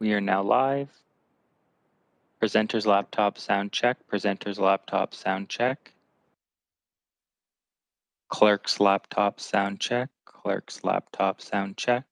We are now live. Presenter's laptop sound check. Presenter's laptop sound check. Clerk's laptop sound check. Clerk's laptop sound check.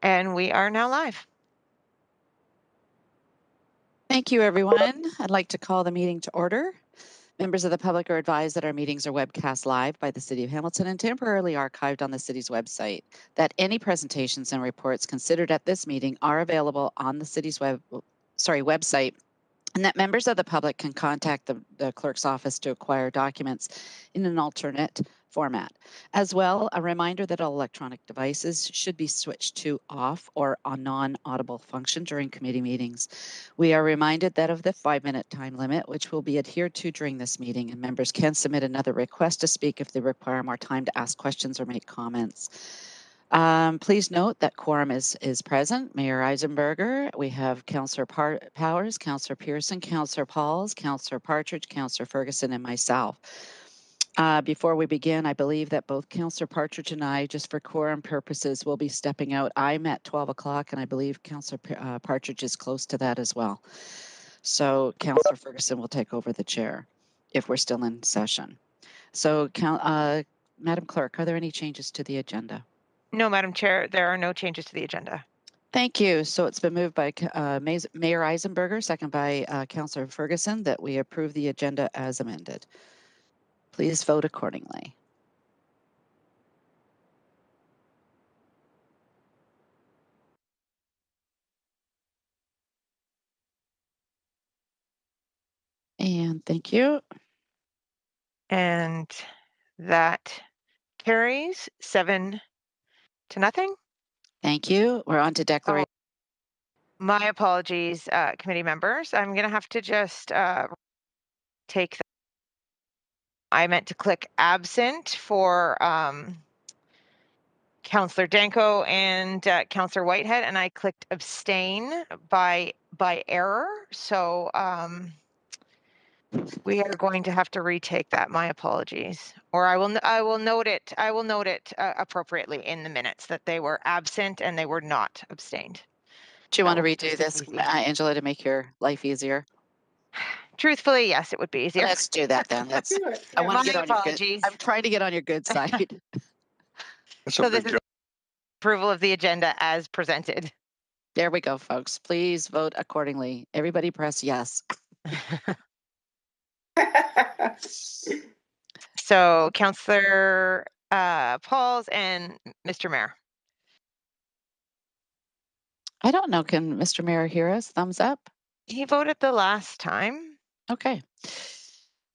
And we are now live. Thank you, everyone. I'd like to call the meeting to order. Members of the public are advised that our meetings are webcast live by the City of Hamilton and temporarily archived on the city's website. That any presentations and reports considered at this meeting are available on the city's website, and that members of the public can contact the clerk's office to acquire documents in an alternate format. As well, a reminder that all electronic devices should be switched to off or on non-audible function during committee meetings. We are reminded that of the 5-minute time limit, which will be adhered to during this meeting, and members can submit another request to speak if they require more time to ask questions or make comments. Please note that quorum is present. Mayor Eisenberger, we have Councillor Powers, Councillor Pearson, Councillor Pauls, Councillor Partridge, Councillor Ferguson, and myself. Before we begin, I believe that both Councillor Partridge and I, just for quorum purposes, will be stepping out. I'm at 12 o'clock, and I believe Councillor Partridge is close to that as well. So Councillor Ferguson will take over the chair if we're still in session. So, Madam Clerk, are there any changes to the agenda? No, Madam Chair, there are no changes to the agenda. Thank you. So it's been moved by Mayor Eisenberger, second by Councillor Ferguson, that we approve the agenda as amended. Please vote accordingly. And thank you. And that carries 7-0. Thank you. We're on to declaration. My apologies, committee members. I'm going to have to just take that. I meant to click absent for Councillor Danko and Councillor Whitehead, and I clicked abstain by error. So we are going to have to retake that. My apologies. Or I will note it appropriately in the minutes that they were absent and they were not abstained. Do you want to redo this, Angela, to make your life easier? Truthfully, yes, it would be easier. Let's do that then. I want to get on your good. I'm trying to get on your good side. So this is approval of the agenda as presented. There we go, folks. Please vote accordingly. Everybody press yes. So Councillor Pauls and Mr. Mayor. I don't know. Can Mr. Mayor hear us? Thumbs up? He voted the last time. Okay.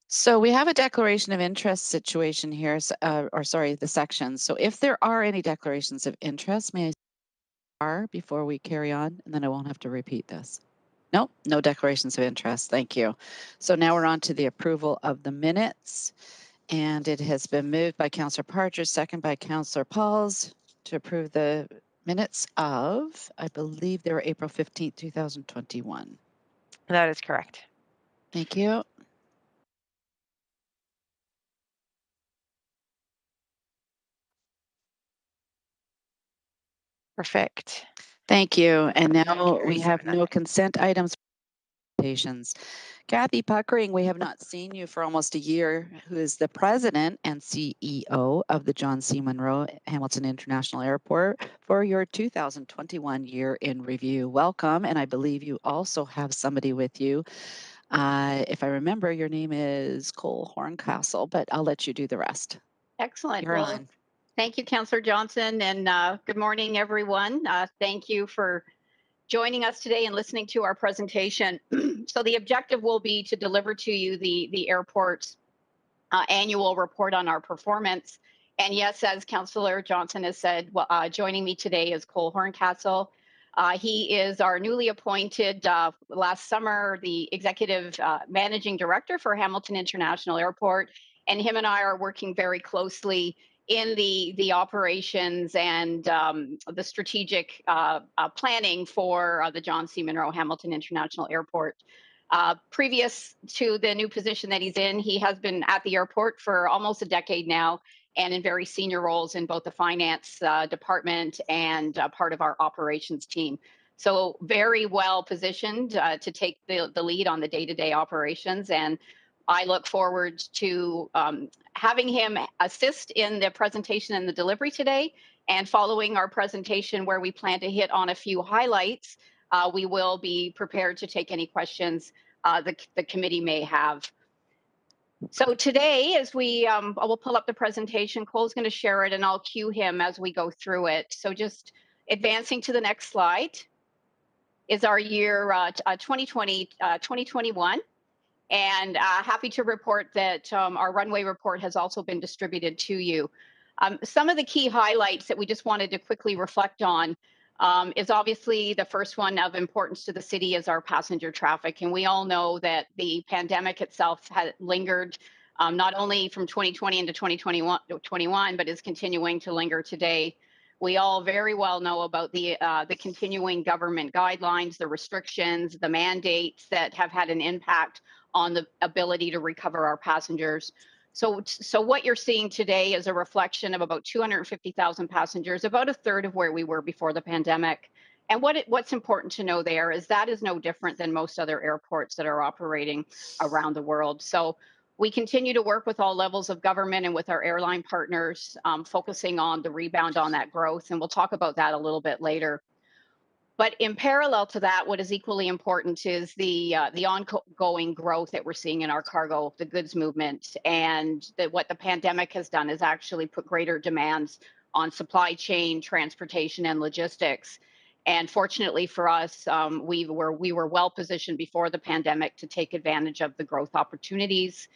So we have a declaration of interest situation here, the section. So if there are any declarations of interest, may I before we carry on, and then I won't have to repeat this. Nope, no declarations of interest. Thank you. So now we're on to the approval of the minutes, and it has been moved by Councillor Partridge, second by Councillor Pauls, to approve the minutes of, I believe they were April 15th, 2021. That is correct. Thank you. Perfect. Thank you. And now we have no consent items. Kathy Puckering, we have not seen you for almost a year, who is the president and CEO of the John C. Munro Hamilton International Airport, for your 2021 year in review. Welcome. And I believe you also have somebody with you. If I remember, your name is Cole Horncastle, but I'll let you do the rest. Excellent. You're on. Thank you, Councillor Johnson, and good morning, everyone. Thank you for joining us today and listening to our presentation. So the objective will be to deliver to you the airport's annual report on our performance. And yes, as Councillor Johnson has said, joining me today is Cole Horncastle. He is our newly appointed last summer, the executive managing director for Hamilton International Airport. And him and I are working very closely in the operations and the strategic planning for the John C. Munro Hamilton International Airport. Previous to the new position that he's in, he has been at the airport for almost a decade now, and in very senior roles in both the finance department and part of our operations team. So very well positioned to take the lead on the day-to-day operations. And I look forward to having him assist in the presentation and the delivery today, And following our presentation where we plan to hit on a few highlights, we will be prepared to take any questions the committee may have. So today, as I will pull up the presentation, Cole's going to share it and I'll cue him as we go through it. So just advancing to the next slide is our year 2021. And happy to report that our runway report has also been distributed to you. Some of the key highlights that we just wanted to quickly reflect on is obviously the first one of importance to the city is our passenger traffic. And we all know that the pandemic itself had lingered not only from 2020 into 2021, but is continuing to linger today. We all very well know about the continuing government guidelines, the restrictions, the mandates that have had an impact on the ability to recover our passengers. So what you're seeing today is a reflection of about 250,000 passengers, about a third of where we were before the pandemic. And what's important to know there is that is no different than most other airports that are operating around the world. So we continue to work with all levels of government and with our airline partners, focusing on the rebound on that growth. And we'll talk about that a little bit later. But in parallel to that, what is equally important is the ongoing growth that we're seeing in our cargo, the goods movement, and what the pandemic has done is actually put greater demands on supply chain, transportation, and logistics. And fortunately for us, we were well positioned before the pandemic to take advantage of the growth opportunities.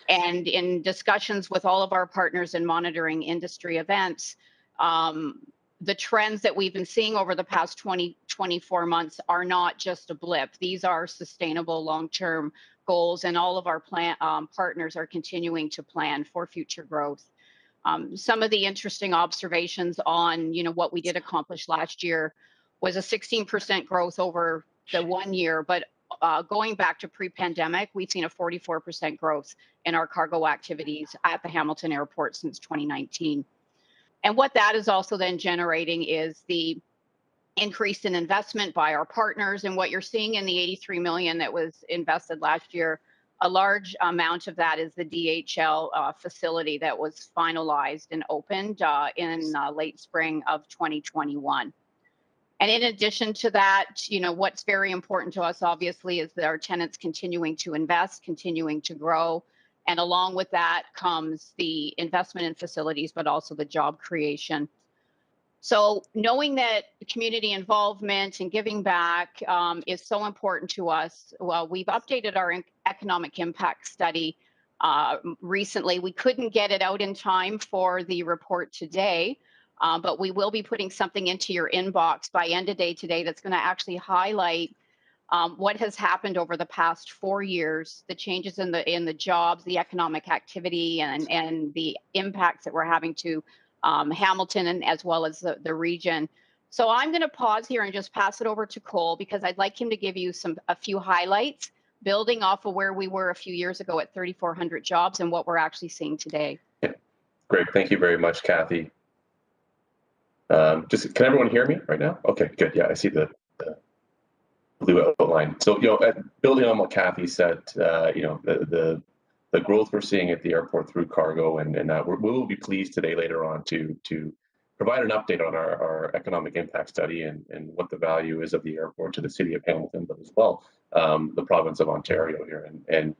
And in discussions with all of our partners in monitoring industry events, the trends that we've been seeing over the past 24 months are not just a blip. These are sustainable long-term goals, and all of our partners are continuing to plan for future growth. Some of the interesting observations on what we did accomplish last year was a 16% growth over the 1 year, but going back to pre-pandemic, we've seen a 44% growth in our cargo activities at the Hamilton Airport since 2019. And what that is also then generating is the increase in investment by our partners. And what you're seeing in the 83 million that was invested last year, a large amount of that is the DHL facility that was finalized and opened in late spring of 2021. And in addition to that, what's very important to us, obviously, is that our tenants continuing to invest, continuing to grow. And along with that comes the investment in facilities, but also the job creation. So knowing that community involvement and giving back is so important to us, well, we've updated our economic impact study recently. We couldn't get it out in time for the report today, but we will be putting something into your inbox by end of day today that's going to actually highlight what has happened over the past 4 years, the changes in the jobs, the economic activity, and the impacts that we're having to Hamilton and as well as the region. So I'm going to pause here and just pass it over to Cole because I'd like him to give you a few highlights, building off of where we were a few years ago at 3,400 jobs and what we're actually seeing today. Yeah. Great. Thank you very much, Kathy. Can everyone hear me right now? Okay, good. Yeah, I see the blue outline. So, building on what Kathy said, the growth we're seeing at the airport through cargo, and we will be pleased today later on to provide an update on our economic impact study and what the value is of the airport to the city of Hamilton, but as well the province of Ontario here. And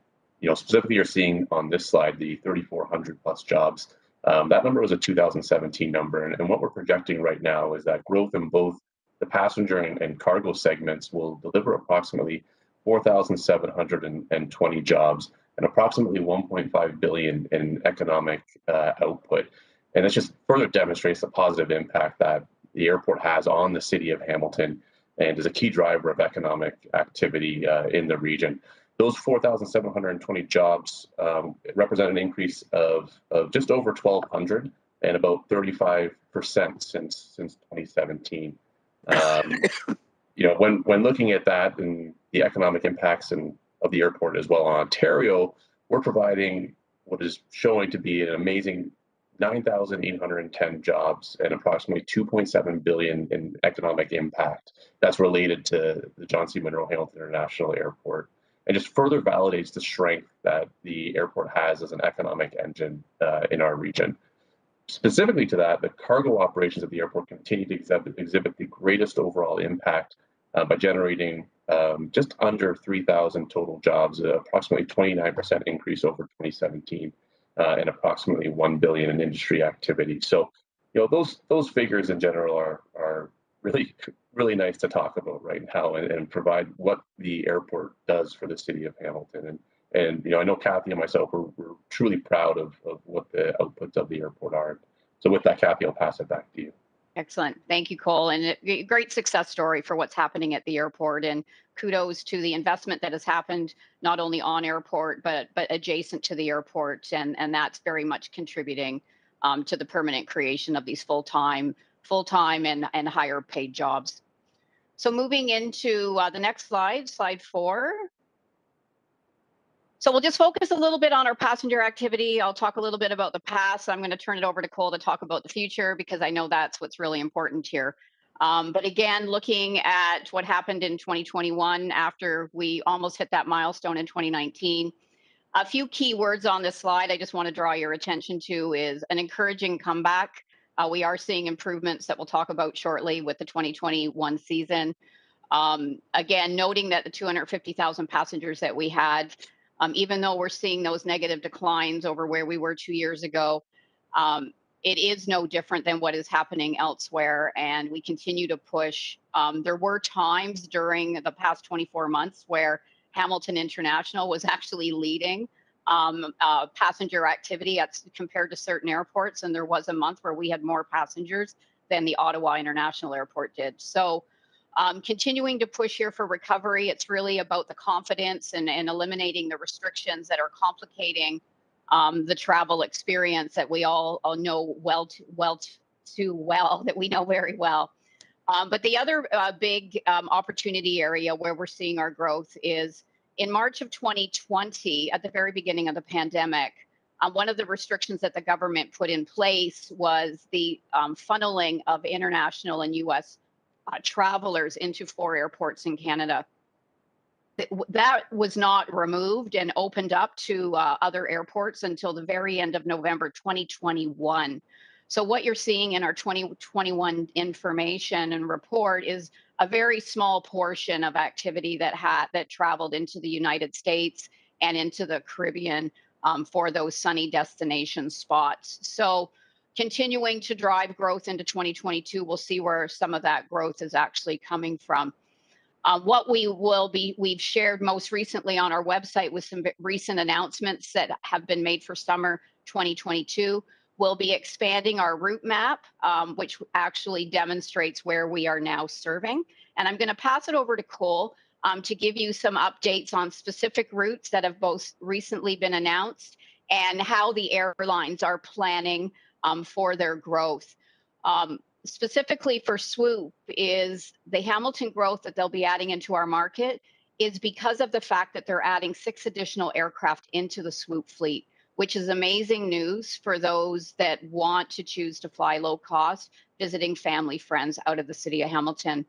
specifically, you're seeing on this slide the 3,400 plus jobs. That number was a 2017 number, and what we're projecting right now is that growth in both the passenger and cargo segments will deliver approximately 4,720 jobs and approximately 1.5 billion in economic output. And this just further demonstrates the positive impact that the airport has on the city of Hamilton and is a key driver of economic activity in the region. Those 4,720 jobs represent an increase of just over 1,200 and about 35% since 2017. When looking at that and the economic impacts of the airport as well on Ontario, we're providing what is showing to be an amazing 9,810 jobs and approximately 2.7 billion in economic impact that's related to the John C. Munro Hamilton International Airport, and just further validates the strength that the airport has as an economic engine in our region. Specifically to that, the cargo operations at the airport continue to exhibit the greatest overall impact by generating just under 3,000 total jobs, approximately 29% increase over 2017, and approximately $1 billion in industry activity. So, those figures in general are really nice to talk about right now and provide what the airport does for the city of Hamilton. And I know Kathy and myself, we're truly proud of what the outputs of the airport are. So with that, Kathy, I'll pass it back to you. Excellent. Thank you, Cole. And a great success story for what's happening at the airport. And kudos to the investment that has happened not only on airport, but adjacent to the airport. And that's very much contributing to the permanent creation of these full-time and higher paid jobs. So moving into the next slide, slide 4. So we'll just focus a little bit on our passenger activity. I'll talk a little bit about the past. I'm going to turn it over to Cole to talk about the future because I know that's what's really important here. But again, looking at what happened in 2021 after we almost hit that milestone in 2019, a few key words on this slide I just want to draw your attention to is an encouraging comeback. We are seeing improvements that we'll talk about shortly with the 2021 season. Again, noting that the 250,000 passengers that we had, even though we're seeing those negative declines over where we were 2 years ago, it is no different than what is happening elsewhere, and we continue to push. There were times during the past 24 months where Hamilton International was actually leading passenger activity compared to certain airports, and there was a month where we had more passengers than the Ottawa International Airport did. So continuing to push here for recovery. It's really about the confidence and eliminating the restrictions that are complicating the travel experience that we all know too well, that we know very well. But the other big opportunity area where we're seeing our growth is in March of 2020, at the very beginning of the pandemic. One of the restrictions that the government put in place was the funneling of international and U.S. Travelers into 4 airports in Canada. That was not removed and opened up to other airports until the very end of November 2021. So what you're seeing in our 2021 information and report is a very small portion of activity that traveled into the United States and into the Caribbean for those sunny destination spots. So continuing to drive growth into 2022, we'll see where some of that growth is actually coming from. What we've shared most recently on our website with some recent announcements that have been made for summer 2022. We'll be expanding our route map, which actually demonstrates where we are now serving. And I'm going to pass it over to Cole to give you some updates on specific routes that have both recently been announced and how the airlines are planning for their growth. Specifically for Swoop, is the Hamilton growth that they'll be adding into our market is because of the fact that they're adding 6 additional aircraft into the Swoop fleet, which is amazing news for those that want to choose to fly low cost, visiting family, friends out of the city of Hamilton.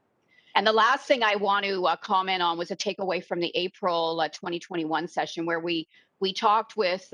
And the last thing I want to comment on was a takeaway from the April 2021 session where we talked with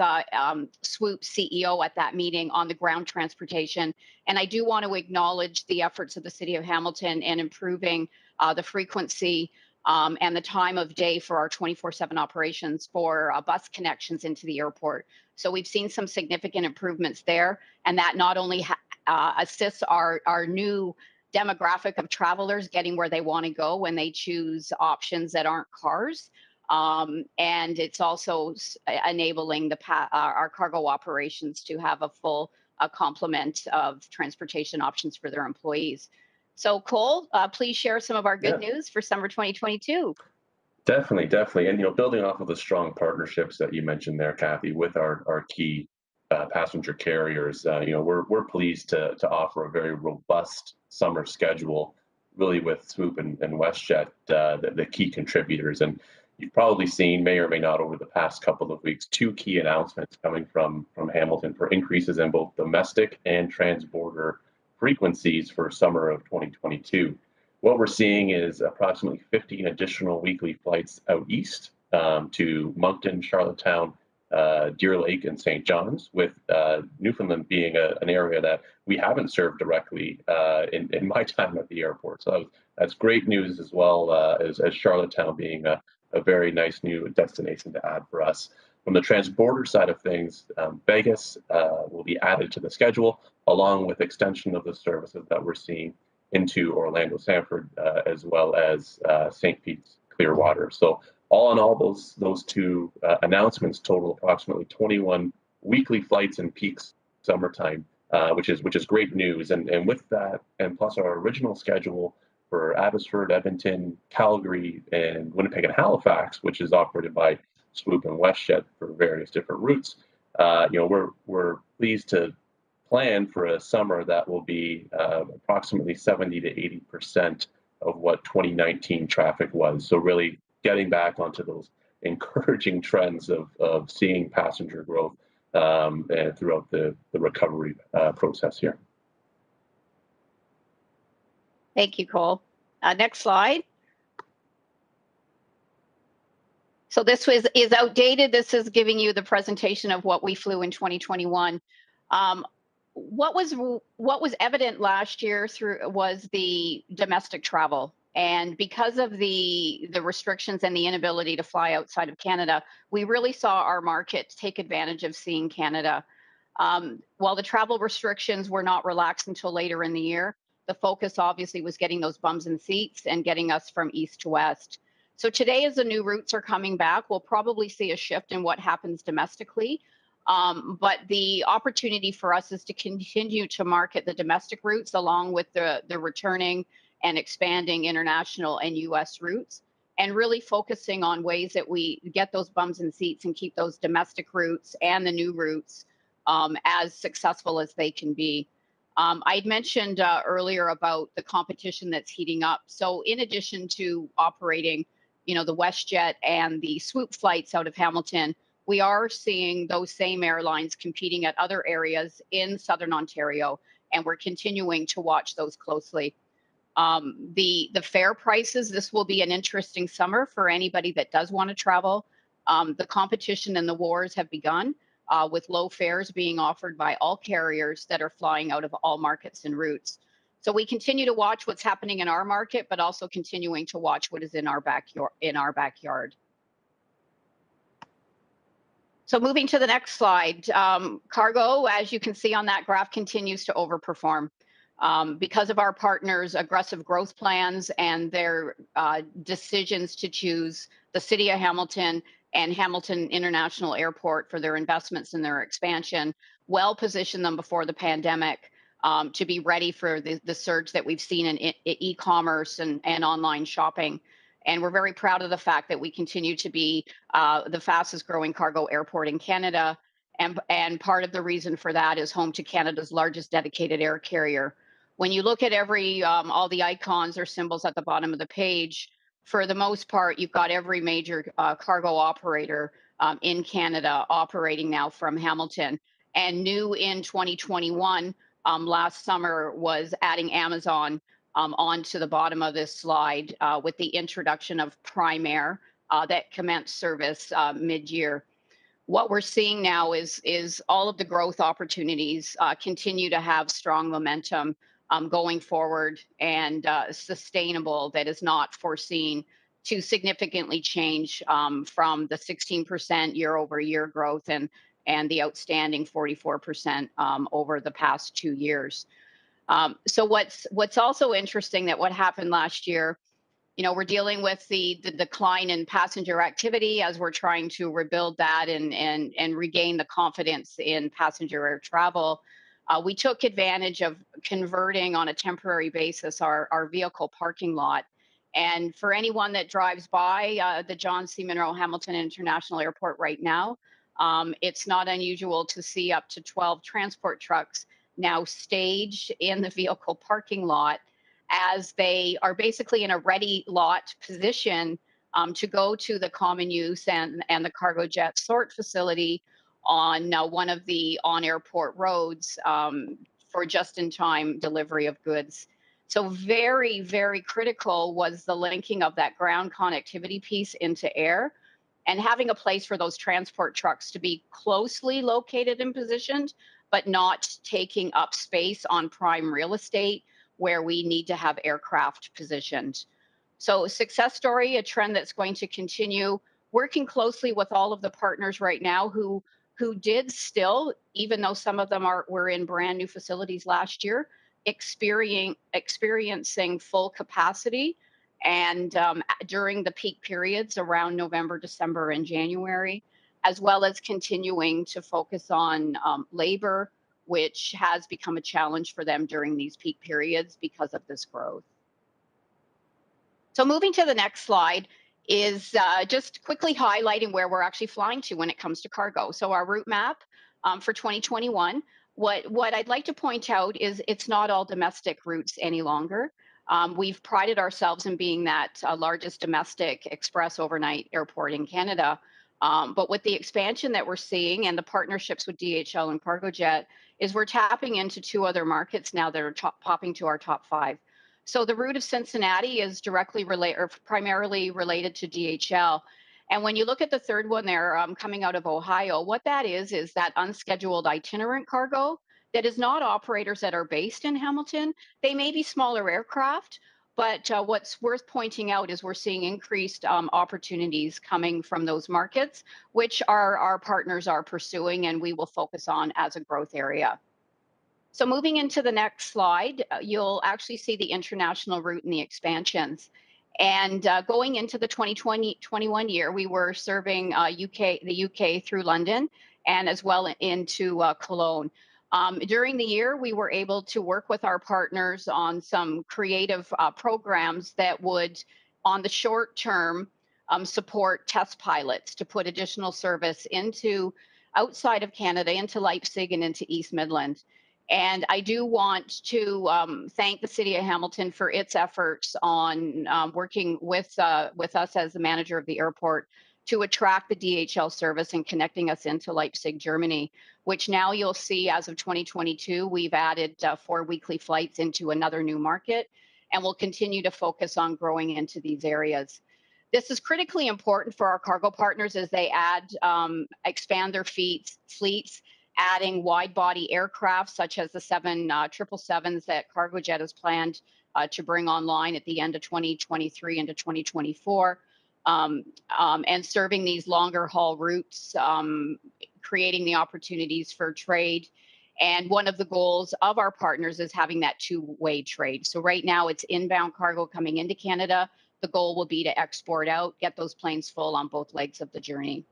Swoop CEO at that meeting on the ground transportation. And I do want to acknowledge the efforts of the city of Hamilton in improving the frequency and the time of day for our 24/7 operations for bus connections into the airport. So we've seen some significant improvements there, and that not only assists our new demographic of travelers getting where they want to go when they choose options that aren't cars. And it's also enabling our cargo operations to have a full complement of transportation options for their employees. So Cole, please share some of our good news for summer 2022. Definitely. And, building off of the strong partnerships that you mentioned there, Kathy, with our key passenger carriers, we're pleased to offer a very robust summer schedule, really with Swoop and WestJet, the key contributors. And you've probably seen, may or may not, over the past couple of weeks, 2 key announcements coming from Hamilton for increases in both domestic and transborder frequencies for summer of 2022. What we're seeing is approximately 15 additional weekly flights out east to Moncton, Charlottetown, Deer Lake and St. John's, with Newfoundland being an area that we haven't served directly in my time at the airport. So that's great news, as well as Charlottetown being a very nice new destination to add for us. From the transborder side of things, Vegas will be added to the schedule, along with extension of the services that we're seeing into Orlando Sanford, as well as St. Pete's Clearwater. So all in all, those two announcements total approximately 21 weekly flights in peak summertime, which is great news. And with that, and plus our original schedule for Abbotsford, Edmonton, Calgary, and Winnipeg and Halifax, which is operated by Swoop and WestJet for various different routes, we're pleased to plan for a summer that will be approximately 70 to 80% of what 2019 traffic was. So really getting back onto those encouraging trends of seeing passenger growth throughout the recovery process here. Thank you, Cole. Next slide. So this is outdated. This is giving you the presentation of what we flew in 2021. What was evident last year was the domestic travel. And because of the restrictions and the inability to fly outside of Canada, we really saw our market take advantage of seeing Canada. While the travel restrictions were not relaxed until later in the year, the focus obviously was getting those bums in seats and getting us from east to west. So today, as the new routes are coming back, we'll probably see a shift in what happens domestically. But the opportunity for us is to continue to market the domestic routes along with the returning and expanding international and US routes, and really focusing on ways that we get those bums in seats and keep those domestic routes and the new routes as successful as they can be. I'd mentioned earlier about the competition that's heating up. So in addition to operating, the WestJet and the Swoop flights out of Hamilton, we are seeing those same airlines competing at other areas in Southern Ontario, and we're continuing to watch those closely. The fare prices, this will be an interesting summer for anybody that does want to travel. The competition and the wars have begun, with low fares being offered by all carriers that are flying out of all markets and routes. So we continue to watch what's happening in our market, but also continuing to watch what is in our backyard. So moving to the next slide, cargo, as you can see on that graph, continues to overperform. Because of our partners' aggressive growth plans and their decisions to choose the City of Hamilton and Hamilton International Airport for their investments and their expansion, well positioned them before the pandemic to be ready for the surge that we've seen in e-commerce and online shopping. And we're very proud of the fact that we continue to be the fastest growing cargo airport in Canada. And part of the reason for that is home to Canada's largest dedicated air carrier. When you look at all the icons or symbols at the bottom of the page, for the most part, you've got every major cargo operator in Canada operating now from Hamilton. And new in 2021, last summer, was adding Amazon onto the bottom of this slide with the introduction of Prime Air that commenced service mid-year. What we're seeing now is all of the growth opportunities continue to have strong momentum going forward, and sustainable, that is not foreseen to significantly change from the 16% year over year growth and the outstanding 44% over the past 2 years. So what's also interesting, that what happened last year, we're dealing with the decline in passenger activity as we're trying to rebuild that and regain the confidence in passenger air travel. We took advantage of converting on a temporary basis our vehicle parking lot. And for anyone that drives by the John C. Munro Hamilton International Airport right now, it's not unusual to see up to 12 transport trucks now staged in the vehicle parking lot, as they are basically in a ready lot position to go to the common use and the cargo jet sort facility on one of the on-airport roads for just-in-time delivery of goods. So very, very critical was the linking of that ground connectivity piece into air. and having a place for those transport trucks to be closely located and positioned, but not taking up space on prime real estate where we need to have aircraft positioned. So success story, a trend that's going to continue, working closely with all of the partners right now who did still, even though some of them were in brand new facilities last year, experiencing full capacity, and during the peak periods around November, December, and January, as well as continuing to focus on labor, which has become a challenge for them during these peak periods because of this growth. So moving to the next slide is just quickly highlighting where we're actually flying to when it comes to cargo. So our route map for 2021, what I'd like to point out is it's not all domestic routes any longer. We've prided ourselves in being that largest domestic express overnight airport in Canada. But with the expansion that we're seeing and the partnerships with DHL and Cargojet, is we're tapping into 2 other markets now that are popping to our top 5. So the route of Cincinnati is directly related or primarily related to DHL. And when you look at the third one there, coming out of Ohio, what that is that unscheduled itinerant cargo that is not operators that are based in Hamilton. They may be smaller aircraft, but what's worth pointing out is we're seeing increased opportunities coming from those markets, which our partners are pursuing and we will focus on as a growth area. So moving into the next slide, you'll actually see the international route and the expansions. And going into the 2020-21 year, we were serving the UK through London and as well into Cologne. During the year, we were able to work with our partners on some creative programs that would, on the short term, support test pilots to put additional service into outside of Canada, into Leipzig and into East Midland. And I do want to thank the City of Hamilton for its efforts on working with us as the manager of the airport to attract the DHL service and connecting us into Leipzig, Germany, which now you'll see as of 2022, we've added 4 weekly flights into another new market, and we'll continue to focus on growing into these areas. This is critically important for our cargo partners as they expand their fleets, adding wide body aircraft such as the 7 777s that Cargojet has planned to bring online at the end of 2023 into 2024, and serving these longer haul routes, creating the opportunities for trade. And one of the goals of our partners is having that 2-way trade. So right now it's inbound cargo coming into Canada. The goal will be to export out, get those planes full on both legs of the journey.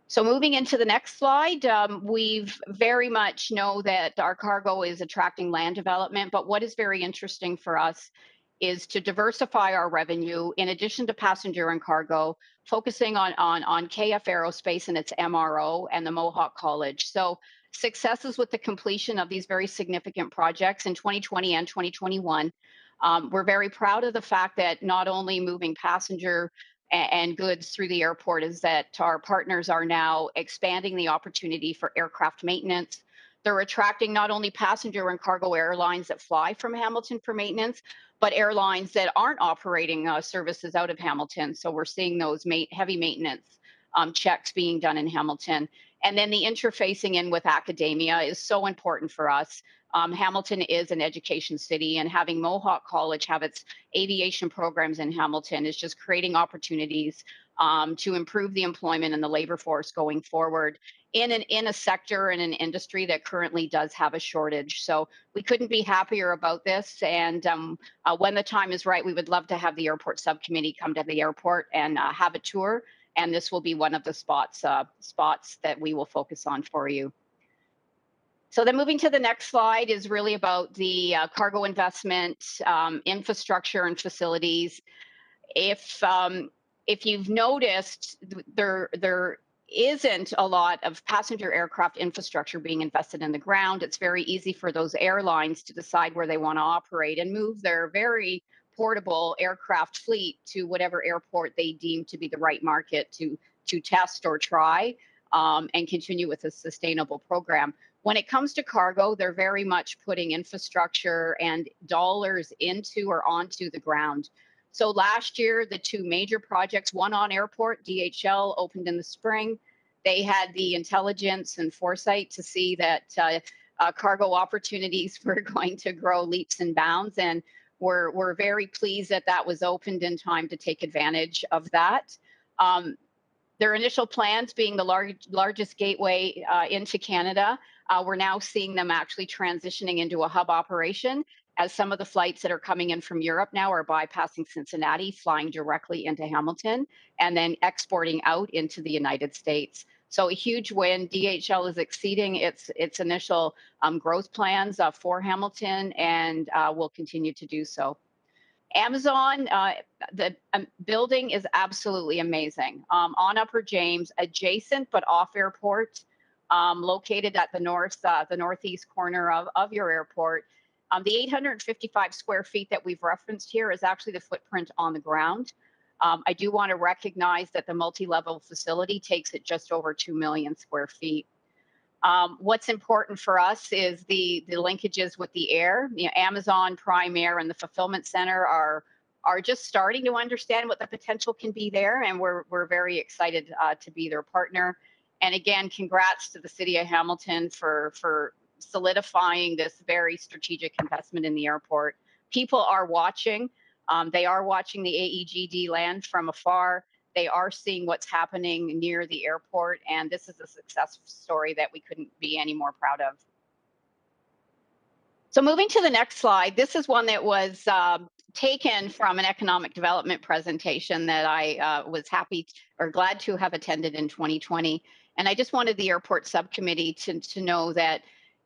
So moving into the next slide, we've very much know that our cargo is attracting land development, but what is very interesting for us is to diversify our revenue in addition to passenger and cargo, focusing on KF Aerospace and its MRO and the Mohawk College. So successes with the completion of these very significant projects in 2020 and 2021. We're very proud of the fact that not only moving passenger and goods through the airport is that our partners are now expanding the opportunity for aircraft maintenance. They're attracting not only passenger and cargo airlines that fly from Hamilton for maintenance, but airlines that aren't operating services out of Hamilton. So we're seeing those heavy maintenance checks being done in Hamilton. And then the interfacing in with academia is so important for us. Hamilton is an education city, and having Mohawk College have its aviation programs in Hamilton is just creating opportunities to improve the employment and the labor force going forward in a sector and an industry that currently does have a shortage. So we couldn't be happier about this. And when the time is right, we would love to have the airport subcommittee come to the airport and have a tour. And this will be one of the spots that we will focus on for you. So then moving to the next slide is really about the cargo investment, infrastructure and facilities. If you've noticed, there isn't a lot of passenger aircraft infrastructure being invested in the ground. It's very easy for those airlines to decide where they want to operate and move their very portable aircraft fleet to whatever airport they deem to be the right market to test or try and continue with a sustainable program. When it comes to cargo, they're very much putting infrastructure and dollars into or onto the ground. So last year, the two major projects, one on airport, DHL opened in the spring. They had the intelligence and foresight to see that cargo opportunities were going to grow leaps and bounds. And we're very pleased that that was opened in time to take advantage of that. Their initial plans being the largest gateway into Canada, we're now seeing them actually transitioning into a hub operation, as some of the flights that are coming in from Europe now are bypassing Cincinnati, flying directly into Hamilton, and then exporting out into the United States. So a huge win. DHL is exceeding its initial growth plans for Hamilton, and will continue to do so. Amazon, the building is absolutely amazing. On Upper James, adjacent but off airport, located at the northeast corner of your airport. The 855 square feet that we've referenced here is actually the footprint on the ground. I do want to recognize that the multi-level facility takes it just over 2 million square feet. What's important for us is the linkages with the air. You know, Amazon, Prime Air, and the fulfillment center are just starting to understand what the potential can be there, and we're very excited to be their partner. And again, congrats to the City of Hamilton for solidifying this very strategic investment in the airport. People are watching. They are watching the AEGD land from afar. They are seeing what's happening near the airport, and this is a success story that we couldn't be any more proud of. So moving to the next slide, this is one that was taken from an economic development presentation that I was happy or glad to have attended in 2020. And I just wanted the airport subcommittee to know that,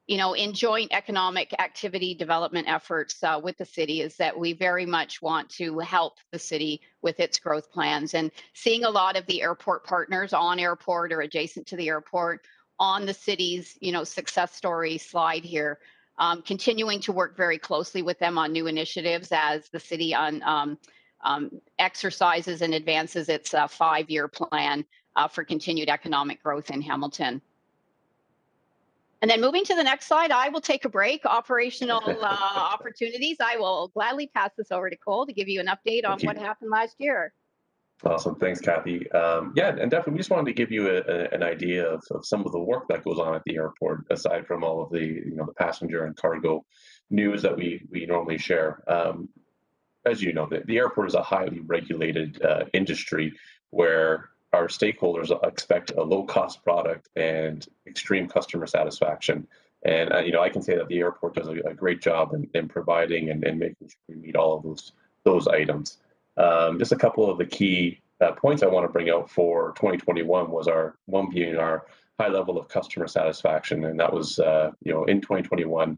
you know, in joint economic activity development efforts with the city, is that we very much want to help the city with its growth plans, and seeing a lot of the airport partners on airport or adjacent to the airport on the city's, you know, success story slide here. Continuing to work very closely with them on new initiatives as the city exercises and advances its 5-year plan for continued economic growth in Hamilton. And then moving to the next slide, I will take a break. Operational opportunities. I will gladly pass this over to Cole to give you an update on what happened last year. Awesome. Thanks, Kathy. Yeah, and definitely we just wanted to give you an idea of some of the work that goes on at the airport, aside from all of the, you know, the passenger and cargo news that we normally share. As you know, the airport is a highly regulated industry where our stakeholders expect a low-cost product and extreme customer satisfaction. And you know, I can say that the airport does a great job in providing and making sure we meet all of those items. Just a couple of the key points I want to bring out for 2021 was one being our high level of customer satisfaction, and that was you know, in 2021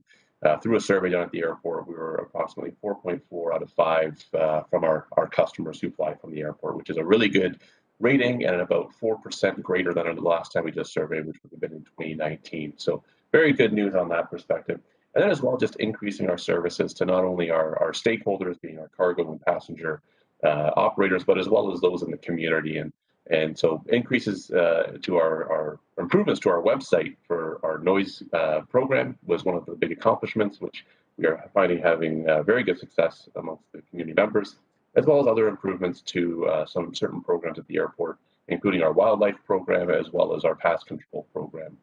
through a survey done at the airport, we were approximately 4.4 out of 5 from our customers who fly from the airport, which is a really good rating and about 4% greater than the last time we just surveyed, which would have been in 2019. So very good news on that perspective. And then as well, just increasing our services to not only our stakeholders, being our cargo and passenger operators, but as well as those in the community. And so increases to our improvements to our website for our noise program was one of the big accomplishments, which we are finding having very good success amongst the community members, as well as other improvements to some certain programs at the airport, including our wildlife program, as well as our pest control program.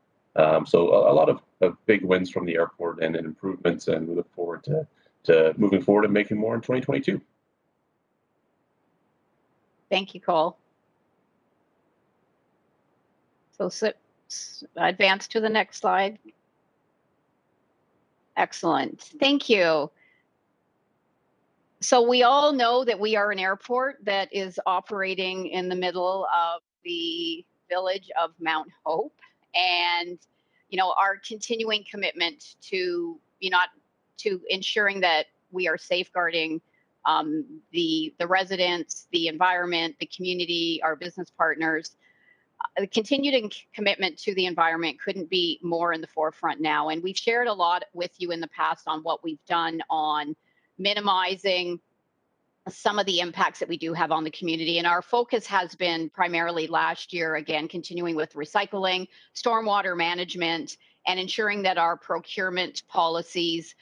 So a lot of big wins from the airport and improvements, and we look forward to moving forward and making more in 2022. Thank you, Cole. So advance to the next slide. Excellent. Thank you. So we all know that we are an airport that is operating in the middle of the village of Mount Hope, and you know, our continuing commitment to to ensuring that we are safeguarding the residents, the environment, the community, our business partners. The continued commitment to the environment couldn't be more in the forefront now. And we've shared a lot with you in the past on what we've done on minimizing some of the impacts that we do have on the community. And our focus has been primarily last year, again, continuing with recycling, stormwater management, and ensuring that our procurement policies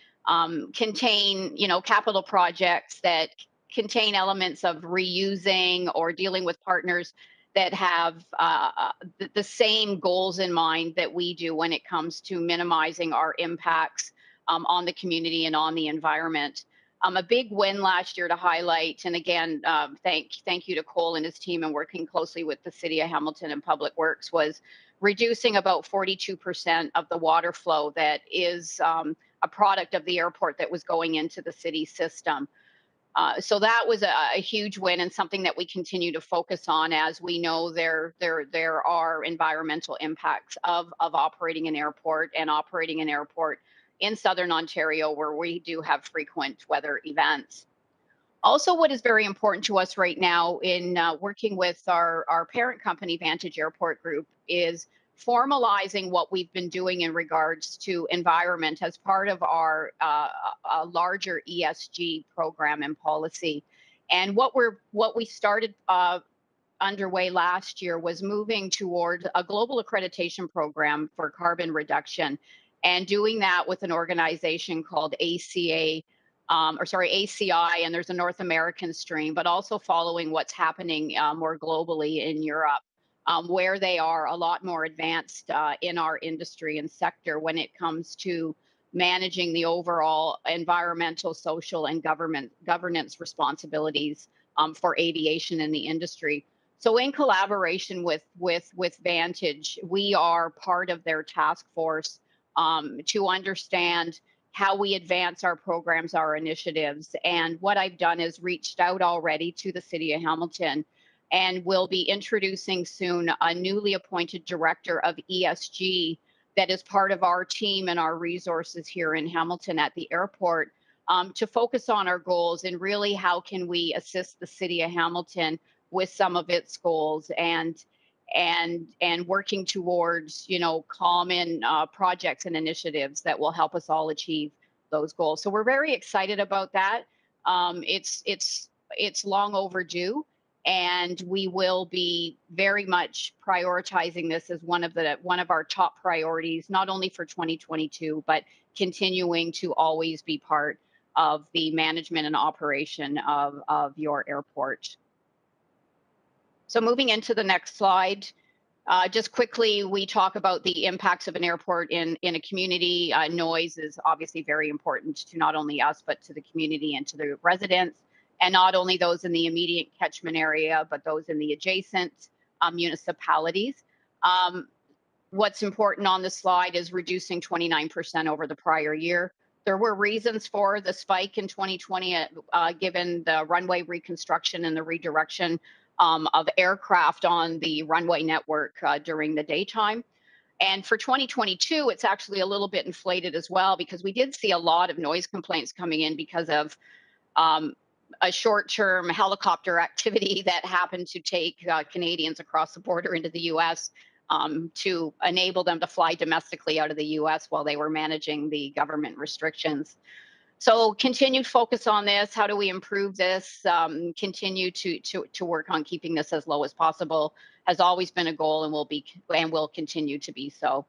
contain, you know, capital projects that contain elements of reusing or dealing with partners that have the same goals in mind that we do when it comes to minimizing our impacts on the community and on the environment. A big win last year to highlight, and again, thank you to Cole and his team and working closely with the City of Hamilton and Public Works, was reducing about 42% of the water flow that is a product of the airport that was going into the city system. So that was a huge win and something that we continue to focus on, as we know there are environmental impacts of operating an airport and operating an airport in Southern Ontario, where we do have frequent weather events. Also, what is very important to us right now in working with our parent company, Vantage Airport Group, is formalizing what we've been doing in regards to environment as part of our larger ESG program and policy. And what we started underway last year was moving toward a global accreditation program for carbon reduction, and doing that with an organization called ACI, and there's a North American stream, but also following what's happening more globally in Europe, where they are a lot more advanced in our industry and sector when it comes to managing the overall environmental, social, and governance responsibilities for aviation in the industry. So in collaboration with Vantage, we are part of their task force to understand how we advance our programs, our initiatives. And what I've done is reached out already to the City of Hamilton, and will be introducing soon a newly appointed director of ESG that is part of our team and our resources here in Hamilton at the airport, to focus on our goals and really how can we assist the City of Hamilton with some of its goals, and working towards, you know, common projects and initiatives that will help us all achieve those goals. So we're very excited about that. It's long overdue, and we will be very much prioritizing this as one of our top priorities, not only for 2022, but continuing to always be part of the management and operation of your airport. So moving into the next slide, just quickly, we talk about the impacts of an airport in a community. Noise is obviously very important to not only us, but to the community and to the residents, and not only those in the immediate catchment area, but those in the adjacent municipalities. What's important on the slide is reducing 29% over the prior year. There were reasons for the spike in 2020, given the runway reconstruction and the redirection of aircraft on the runway network during the daytime. And for 2022, it's actually a little bit inflated as well, because we did see a lot of noise complaints coming in because of a short-term helicopter activity that happened to take Canadians across the border into the US to enable them to fly domestically out of the US while they were managing the government restrictions. So continued focus on this. How do we improve this? Continue to work on keeping this as low as possible has always been a goal, and will continue to be so.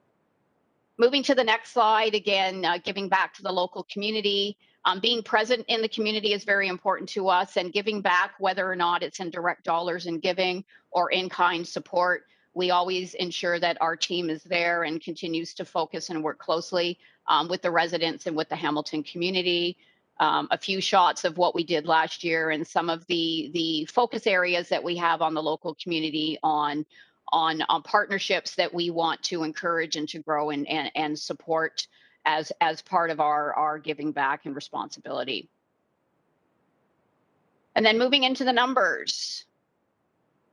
Moving to the next slide, again, giving back to the local community. Being present in the community is very important to us, and giving back, whether or not it's in direct dollars and giving or in-kind support, we always ensure that our team is there and continues to focus and work closely with the residents and with the Hamilton community. A few shots of what we did last year and some of the focus areas that we have on the local community on partnerships that we want to encourage and to grow and support as part of our giving back and responsibility. And then moving into the numbers.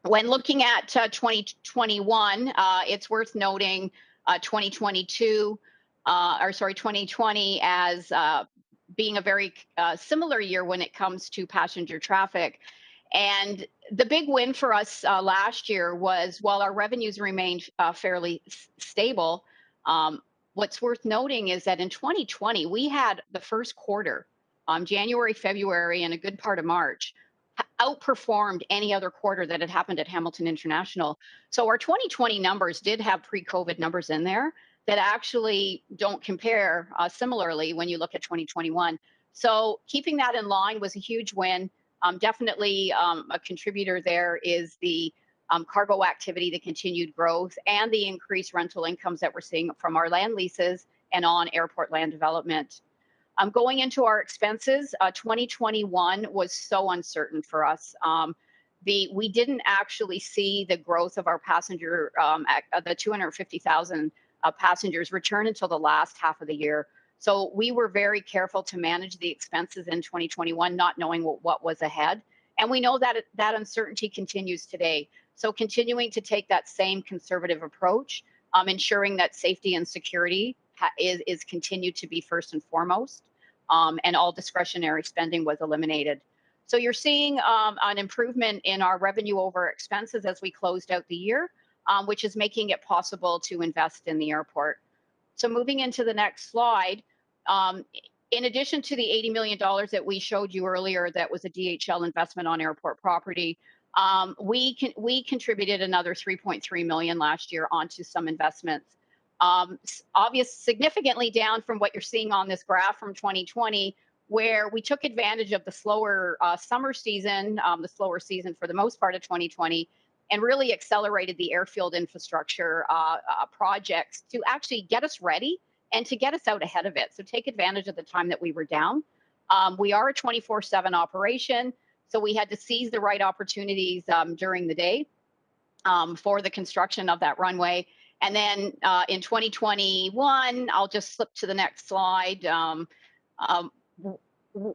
When looking at 2021, it's worth noting 2020 as being a very similar year when it comes to passenger traffic. And the big win for us last year was, while our revenues remained fairly stable, what's worth noting is that in 2020, we had the first quarter, January, February, and a good part of March, outperformed any other quarter that had happened at Hamilton International. So our 2020 numbers did have pre-COVID numbers in there that actually don't compare similarly when you look at 2021. So keeping that in line was a huge win. Definitely a contributor there is the cargo activity, the continued growth, and the increased rental incomes that we're seeing from our land leases and on airport land development. Going into our expenses, 2021 was so uncertain for us. We didn't actually see the growth of our passenger, the 250,000 passengers return until the last half of the year. So we were very careful to manage the expenses in 2021, not knowing what was ahead. And we know that that uncertainty continues today. So continuing to take that same conservative approach, ensuring that safety and security is continued to be first and foremost, and all discretionary spending was eliminated. So you're seeing an improvement in our revenue over expenses as we closed out the year, which is making it possible to invest in the airport. So moving into the next slide, in addition to the $80 million that we showed you earlier, that was a DHL investment on airport property, we contributed another 3.3 million last year onto some investments. Significantly down from what you're seeing on this graph from 2020, where we took advantage of the slower summer season, the slower season for the most part of 2020, and really accelerated the airfield infrastructure projects to actually get us ready and to get us out ahead of it. So take advantage of the time that we were down. We are a 24/7 operation, so we had to seize the right opportunities during the day for the construction of that runway. And then in 2021, I'll just flip to the next slide.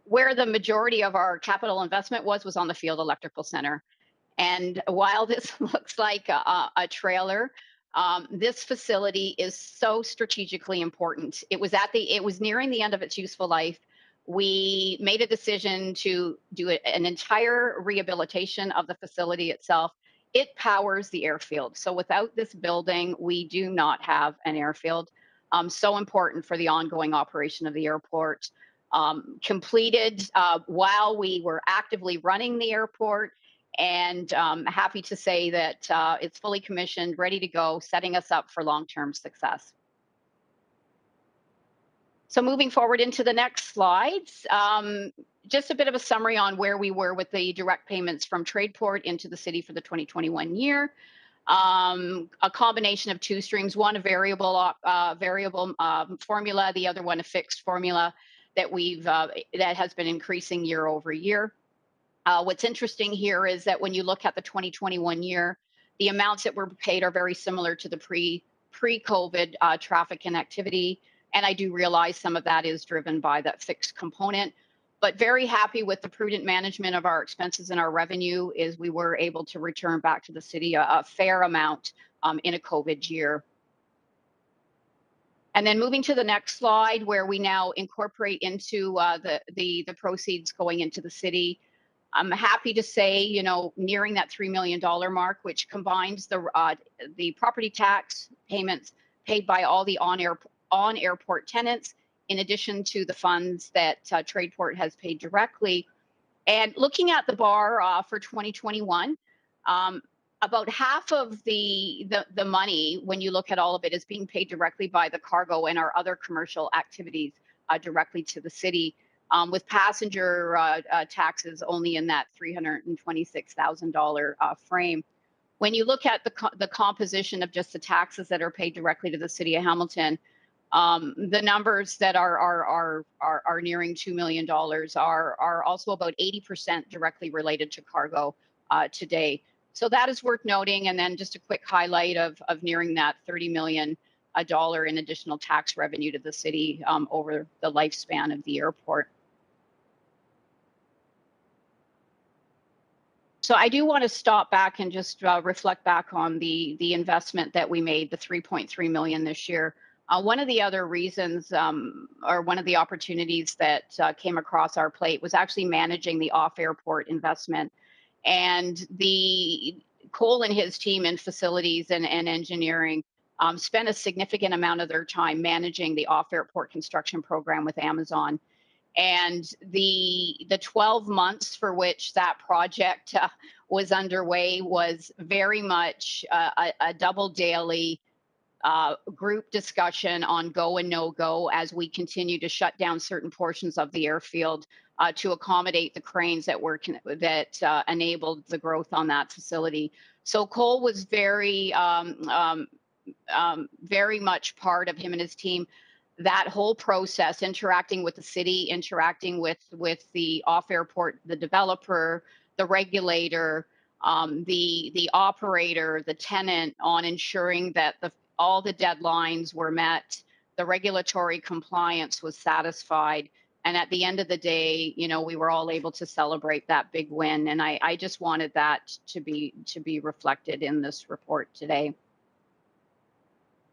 Where the majority of our capital investment was on the Field Electrical Center. And while this looks like a trailer, this facility is so strategically important. It was nearing the end of its useful life. We made a decision to do an entire rehabilitation of the facility itself. It powers the airfield. So without this building, we do not have an airfield. So important for the ongoing operation of the airport. Completed while we were actively running the airport, and happy to say that it's fully commissioned, ready to go, setting us up for long-term success. So moving forward into the next slides, just a bit of a summary on where we were with the direct payments from Tradeport into the city for the 2021 year. A combination of two streams, one a variable formula, the other one a fixed formula that has been increasing year over year. What's interesting here is that when you look at the 2021 year, the amounts that were paid are very similar to the pre-COVID traffic and activity. And I do realize some of that is driven by that fixed component, but very happy with the prudent management of our expenses and our revenue is we were able to return back to the city a fair amount in a COVID year. And then moving to the next slide, where we now incorporate into the proceeds going into the city. I'm happy to say, you know, nearing that $3 million mark, which combines the property tax payments paid by all the on-airport tenants, in addition to the funds that Tradeport has paid directly. And looking at the bar for 2021, about half of the money, when you look at all of it, is being paid directly by the cargo and our other commercial activities directly to the city, with passenger taxes only in that $326,000 frame. When you look at the composition of just the taxes that are paid directly to the city of Hamilton, the numbers that are nearing $2 million are also about 80% directly related to cargo today. So that is worth noting. And then just a quick highlight of nearing that $30 million in additional tax revenue to the city over the lifespan of the airport. So I do want to stop back and just reflect back on the investment that we made, the 3.3 million this year. One of the other reasons, or one of the opportunities that came across our plate was actually managing the off-airport investment. And Cole and his team in facilities and engineering spent a significant amount of their time managing the off-airport construction program with Amazon. And the 12 months for which that project was underway was very much a double daily group discussion on go and no go as we continue to shut down certain portions of the airfield to accommodate the cranes that enabled the growth on that facility. So Cole was very much part of him and his team. That whole process, interacting with the city, interacting with the off-airport, the developer, the regulator, the operator, the tenant, on ensuring that all the deadlines were met, the regulatory compliance was satisfied, and at the end of the day, you know, we were all able to celebrate that big win. And I just wanted that to be reflected in this report today.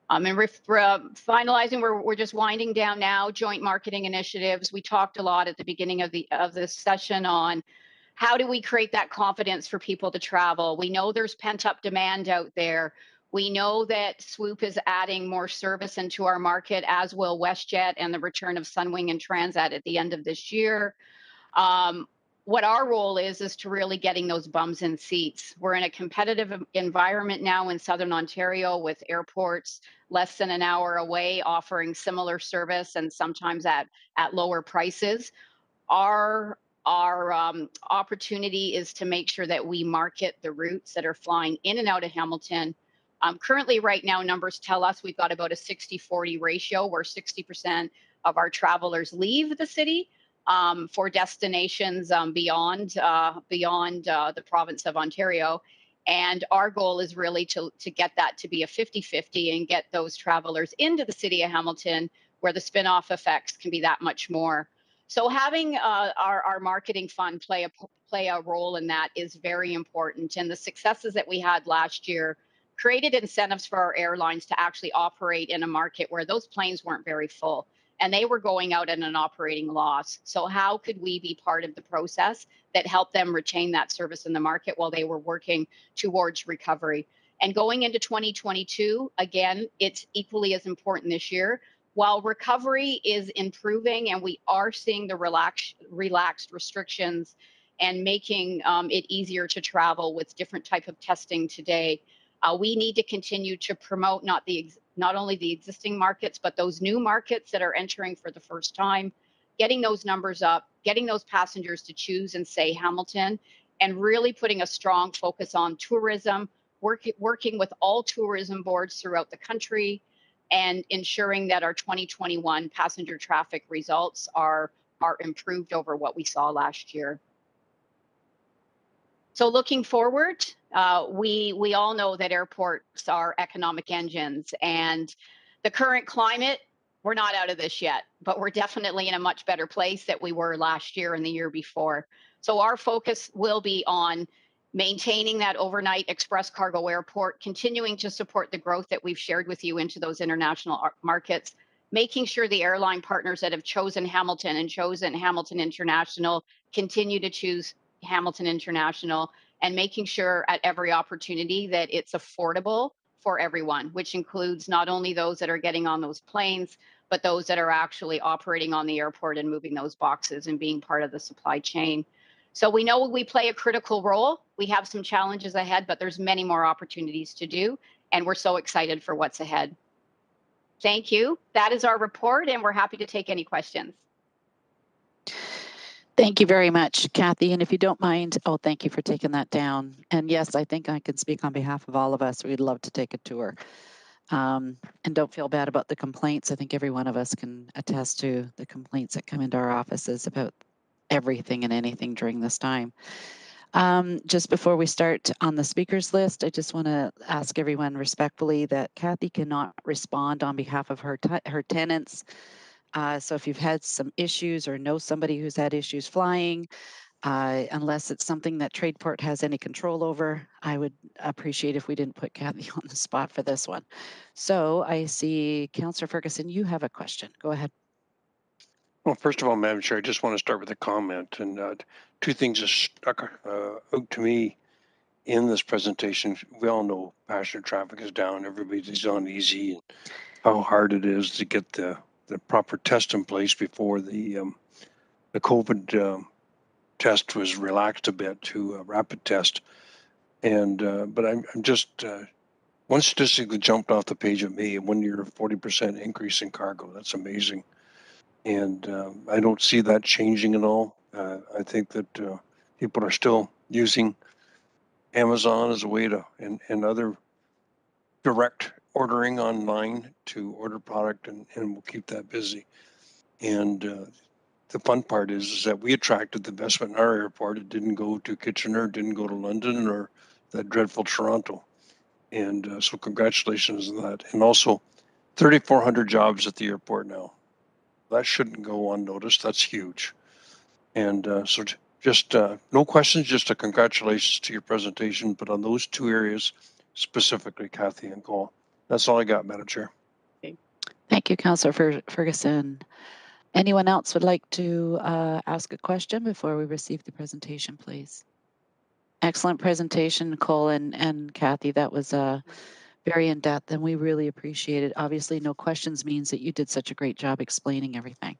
And finalizing, we're just winding down now. Joint marketing initiatives. We talked a lot at the beginning of this session on how do we create that confidence for people to travel. We know there's pent up demand out there. We know that Swoop is adding more service into our market, as will WestJet and the return of Sunwing and Transat at the end of this year. What our role is to really getting those bums in seats. We're in a competitive environment now in Southern Ontario with airports less than an hour away offering similar service and sometimes at lower prices. Our opportunity is to make sure that we market the routes that are flying in and out of Hamilton. Currently, right now, numbers tell us we've got about a 60-40 ratio where 60% of our travelers leave the city for destinations beyond the province of Ontario. And our goal is really to get that to be a 50-50 and get those travelers into the city of Hamilton, where the spin-off effects can be that much more. So having our marketing fund play a role in that is very important. And the successes that we had last year created incentives for our airlines to actually operate in a market where those planes weren't very full and they were going out at an operating loss. So how could we be part of the process that helped them retain that service in the market while they were working towards recovery? And going into 2022, again, it's equally as important this year. While recovery is improving and we are seeing the relaxed restrictions and making it easier to travel with different type of testing today, we need to continue to promote not only the existing markets, but those new markets that are entering for the first time, getting those numbers up, getting those passengers to choose and say Hamilton, and really putting a strong focus on tourism, working with all tourism boards throughout the country, and ensuring that our 2021 passenger traffic results are improved over what we saw last year. So looking forward, we all know that airports are economic engines, and the current climate, we're not out of this yet, but we're definitely in a much better place than we were last year and the year before. So our focus will be on maintaining that overnight express cargo airport, continuing to support the growth that we've shared with you into those international markets, making sure the airline partners that have chosen Hamilton and chosen Hamilton International continue to choose Hamilton International, and making sure at every opportunity that it's affordable for everyone, which includes not only those that are getting on those planes, but those that are actually operating on the airport and moving those boxes and being part of the supply chain. So we know we play a critical role. We have some challenges ahead, but there's many more opportunities to do, and we're so excited for what's ahead. Thank you. That is our report, and we're happy to take any questions. Thank you very much, Kathy. And if you don't mind, thank you for taking that down. And yes, I think I can speak on behalf of all of us. We'd love to take a tour. And don't feel bad about the complaints. I think every one of us can attest to the complaints that come into our offices about everything and anything during this time. Just before we start on the speakers list, I just want to ask everyone respectfully that Kathy cannot respond on behalf of her tenants. So if you've had some issues or know somebody who's had issues flying, unless it's something that Tradeport has any control over, I would appreciate if we didn't put Kathy on the spot for this one. So I see Councillor Ferguson, you have a question. Go ahead. Well, first of all, Madam Chair, I just want to start with a comment, and two things that stuck out to me in this presentation. We all know passenger traffic is down, everybody's on easy, and how hard it is to get the proper test in place before the COVID test was relaxed a bit to a rapid test. And but I'm just one statistic that jumped off the page at me: 1 year, 40% increase in cargo. That's amazing. And I don't see that changing at all. I think that people are still using Amazon as a way to, and other direct ordering online to order product, and we'll keep that busy. And the fun part is that we attracted the investment in our airport. It didn't go to Kitchener, didn't go to London or that dreadful Toronto. And so congratulations on that. And also 3,400 jobs at the airport now. That shouldn't go unnoticed. That's huge. And so just no questions, just a congratulations to your presentation, but on those two areas specifically, Kathy and Cole. That's all I got, Madam Chair. Thank you, Councillor Ferguson. Anyone else would like to ask a question before we receive the presentation, please? Excellent presentation, Nicole and Kathy. That was very in-depth, and we really appreciate it. Obviously, no questions means that you did such a great job explaining everything.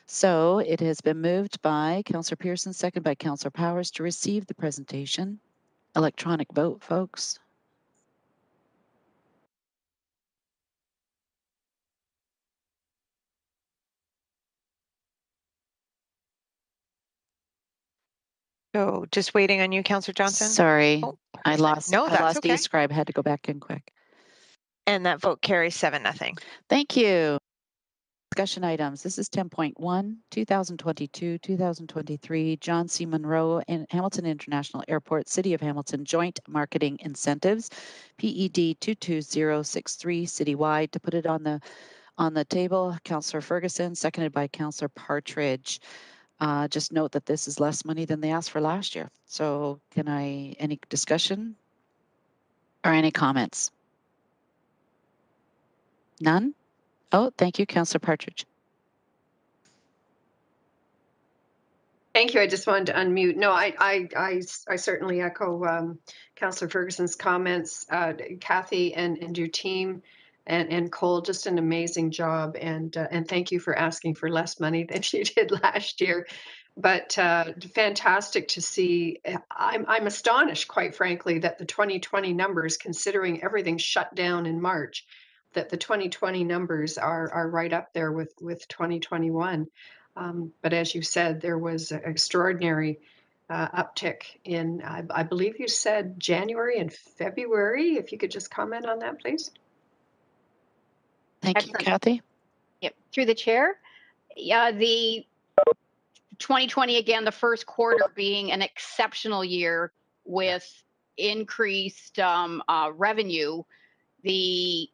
So it has been moved by Councillor Pearson, second by Councillor Powers, to receive the presentation. Electronic vote, folks. So just waiting on you, Councillor Johnson. Sorry, Oh, I lost. No, I that's lost okay. e-scribe. Had to go back in quick. And that vote carries 7-0. Thank you. Discussion items. This is 10.1, 2022-2023 John C. Munro and Hamilton International Airport, City of Hamilton Joint Marketing Incentives, PED 22063 citywide. To put it on the table, Councillor Ferguson, seconded by Councillor Partridge. Just note that this is less money than they asked for last year. So any discussion or any comments? None? Oh, thank you, Councillor Partridge. Thank you. I just wanted to unmute. No, I certainly echo Councillor Ferguson's comments. Kathy and your team and Cole, just an amazing job. And thank you for asking for less money than you did last year. But fantastic to see. I'm astonished, quite frankly, that the 2020 numbers, considering everything shut down in March, that the 2020 numbers are right up there with 2021. But as you said, there was an extraordinary uptick in, I believe you said January and February. If you could just comment on that, please. Thank Excellent. you, Kathy. Yep, through the chair. Yeah, the 2020, again, the first quarter being an exceptional year with increased revenue,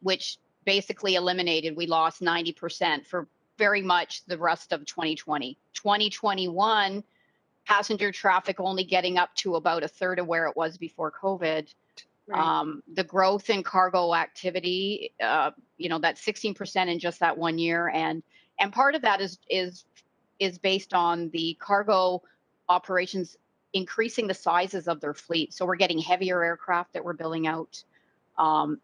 which basically eliminated, we lost 90% for very much the rest of 2020. 2021, passenger traffic only getting up to about a third of where it was before COVID. Right. The growth in cargo activity, that 16% in just that 1 year, and part of that is based on the cargo operations increasing the sizes of their fleet. So we're getting heavier aircraft that we're building out.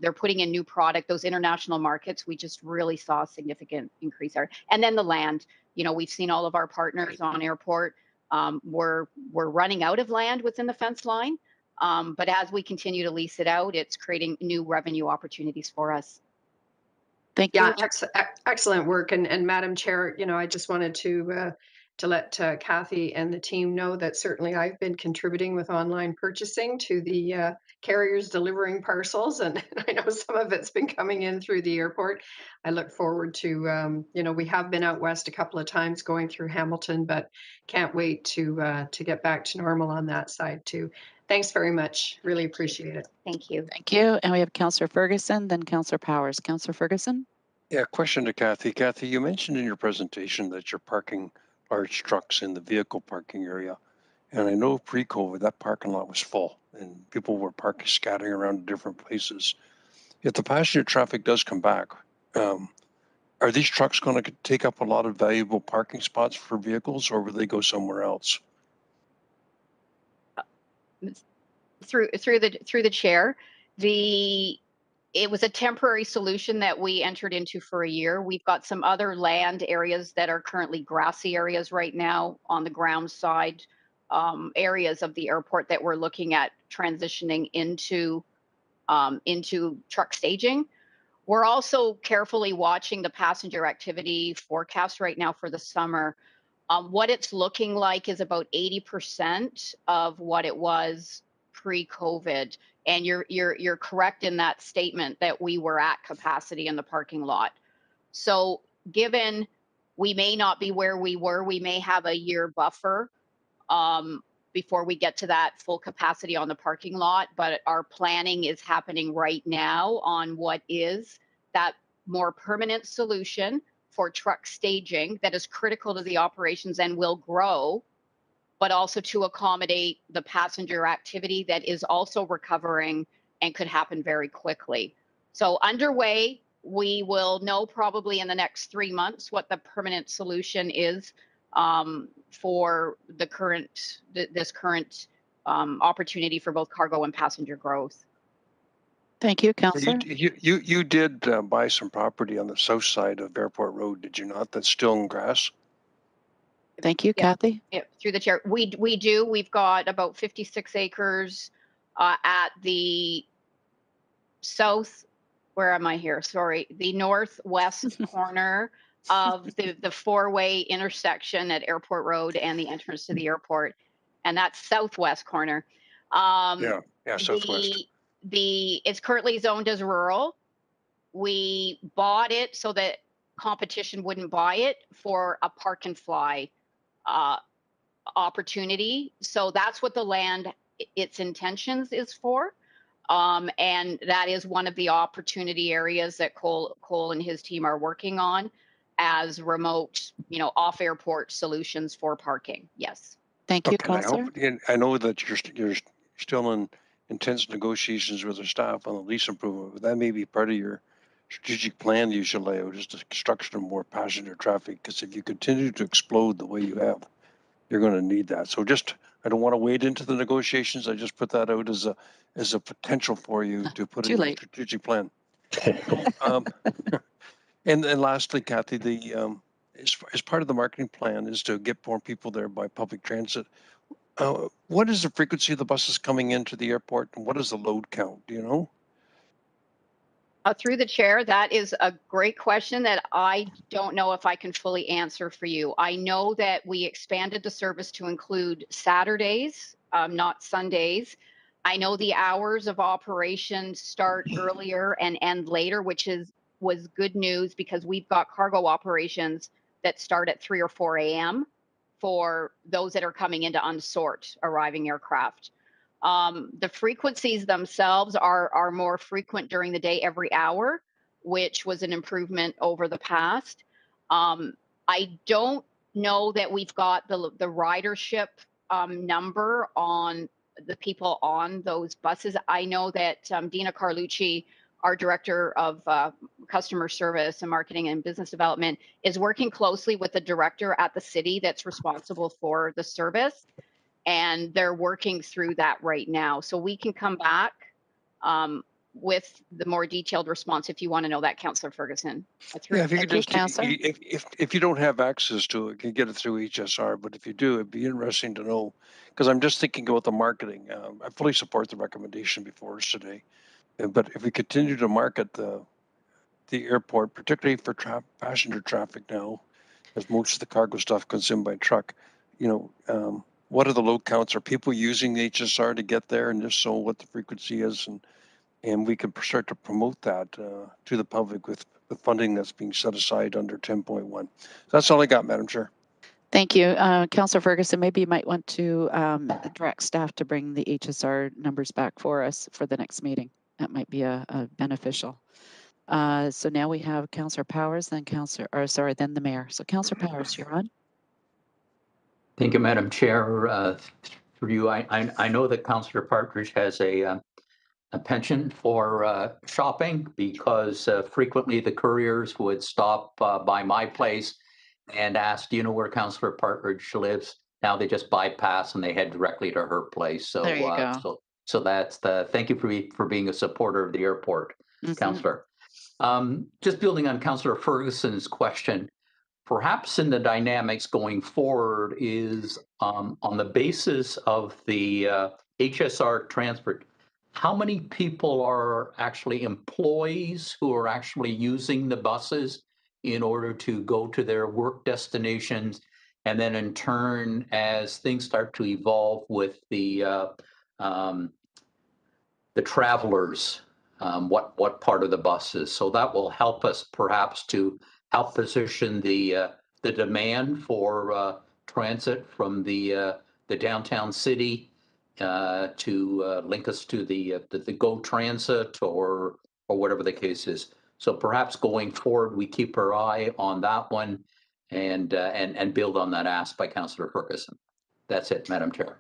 They're putting in new product. Those international markets, we just really saw a significant increase there. And then the land, we've seen all of our partners on airport. We're running out of land within the fence line. But as we continue to lease it out, it's creating new revenue opportunities for us. Thank you. Yeah, excellent work. And Madam Chair, I just wanted to let Kathy and the team know that certainly I've been contributing with online purchasing to the carriers delivering parcels, and I know some of it's been coming in through the airport. I look forward to, we have been out west a couple of times going through Hamilton, but can't wait to get back to normal on that side too. Thanks very much. Really appreciate it. Thank you. Thank you. And we have Councillor Ferguson, then Councillor Powers. Councillor Ferguson? Yeah, question to Kathy. Kathy, you mentioned in your presentation that you're parking large trucks in the vehicle parking area. And I know pre-COVID, that parking lot was full and people were parking, scattering around in different places. If the passenger traffic does come back, are these trucks going to take up a lot of valuable parking spots for vehicles, or will they go somewhere else? Through the chair, it was a temporary solution that we entered into for a year. We've got some other land areas that are currently grassy areas right now on the ground side, areas of the airport that we're looking at transitioning into truck staging. We're also carefully watching the passenger activity forecast right now for the summer. What it's looking like is about 80% of what it was pre-COVID. And you're correct in that statement that we were at capacity in the parking lot. So given we may not be where we were, we may have a year buffer before we get to that full capacity on the parking lot. But our planning is happening right now on what is that more permanent solution for truck staging that is critical to the operations and will grow, but also to accommodate the passenger activity that is also recovering and could happen very quickly. So underway, we will know probably in the next 3 months what the permanent solution is for the current this current opportunity for both cargo and passenger growth. Thank you, Councillor. You did buy some property on the south side of Airport Road, did you not? That's still in grass. Thank you, Yeah. Kathy. Yeah, through the chair, we do. We've got about 56 acres at the south. Where am I here? Sorry, the northwest corner of the four-way intersection at Airport Road and the entrance to the airport, and that's southwest corner. Yeah, southwest. It's currently zoned as rural. We bought it so that competition wouldn't buy it for a park and fly opportunity. So that's what the land, its intentions is for. And that is one of the opportunity areas that Cole and his team are working on as remote, off airport solutions for parking. Yes. Thank you, Okay, Councillor. I know that you're still in intense negotiations with the staff on the lease improvement, but that may be part of your strategic plan you should lay out, is the construction of more passenger traffic. Because if you continue to explode the way you have, you're going to need that. So I don't want to wade into the negotiations. I just put that out as a potential for you to put in your strategic plan. And lastly, Kathy, as part of the marketing plan is to get more people there by public transit. What is the frequency of the buses coming into the airport, and what is the load count? Do you know? Through the chair, that is a great question that I don't know if I can fully answer for you. I know that we expanded the service to include Saturdays, not Sundays. I know the hours of operation start earlier and end later, which was good news because we've got cargo operations that start at 3 or 4 a.m. for those that are coming into unsort arriving aircraft. The frequencies themselves are more frequent during the day, every hour, which was an improvement over the past. I don't know that we've got the ridership number on the people on those buses. I know that Dina Carlucci, our director of customer service and marketing and business development, is working closely with the director at the city that's responsible for the service. And they're working through that right now. So we can come back with the more detailed response if you want to know that, Councillor Ferguson. Yeah, if you could just, if you don't have access to it, you can get it through HSR, but if you do, it'd be interesting to know, because I'm just thinking about the marketing. I fully support the recommendation before us today, but if we continue to market the airport, particularly for passenger traffic now, as most of the cargo stuff comes in by truck, what are the load counts? Are people using the HSR to get there? And if so, what the frequency is? And we can start to promote that to the public with the funding that's being set aside under 10.1. That's all I got, Madam Chair. Thank you. Councillor Ferguson, maybe you might want to direct staff to bring the HSR numbers back for us for the next meeting. That might be a beneficial. So now we have Councillor Powers, then then the Mayor. So Councillor Powers, you're on. Thank you, Madam Chair. Through you, I know that Councillor Partridge has a penchant for shopping, because frequently the couriers would stop by my place and ask, do you know where Councillor Partridge lives? Now they just bypass and they head directly to her place. So there you go. So that's thank you for being a supporter of the airport, Councillor. Just building on Councillor Ferguson's question, perhaps in the dynamics going forward is on the basis of the HSR transport, how many people are actually employees who are actually using the buses in order to go to their work destinations, And then in turn, as things start to evolve with the travelers, what part of the bus is. So that will help us perhaps to help position the demand for transit from the downtown city to link us to the GO Transit or whatever the case is. So perhaps going forward, we keep our eye on that one and build on that ask by Councillor Ferguson. That's it, Madam Chair.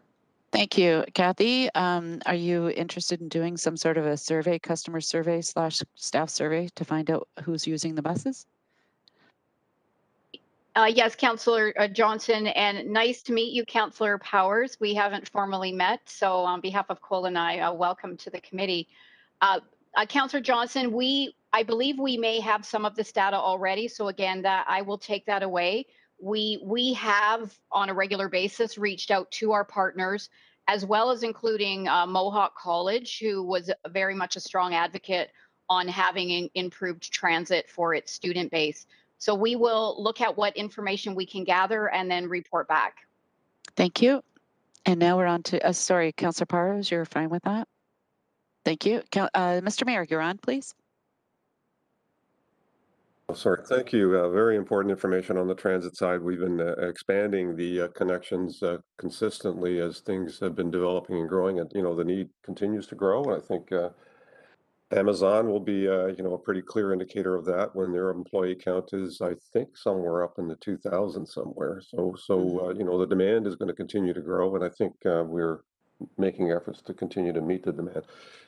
Thank you, Kathy. Are you interested in doing some sort of a survey, customer survey / staff survey to find out who's using the buses? Yes, Councillor Johnson, and nice to meet you, Councillor Powers. We haven't formally met, so on behalf of Cole and I, welcome to the committee. Councillor Johnson, I believe we may have some of this data already, so again, that I will take that away. We have on a regular basis reached out to our partners, as well as including Mohawk College, who was very much a strong advocate on having improved transit for its student base. So we will look at what information we can gather and then report back. Thank you. And now we're on to, sorry, Councillor Powers, you're fine with that? Thank you. Mr. Mayor, you're on, please. Oh, sorry, thank you. Very important information on the transit side. We've been expanding the connections consistently as things have been developing and growing, and the need continues to grow. And I think Amazon will be a pretty clear indicator of that when their employee count is, I think, somewhere up in the 2,000 somewhere. So the demand is going to continue to grow, and I think we're making efforts to continue to meet the demand.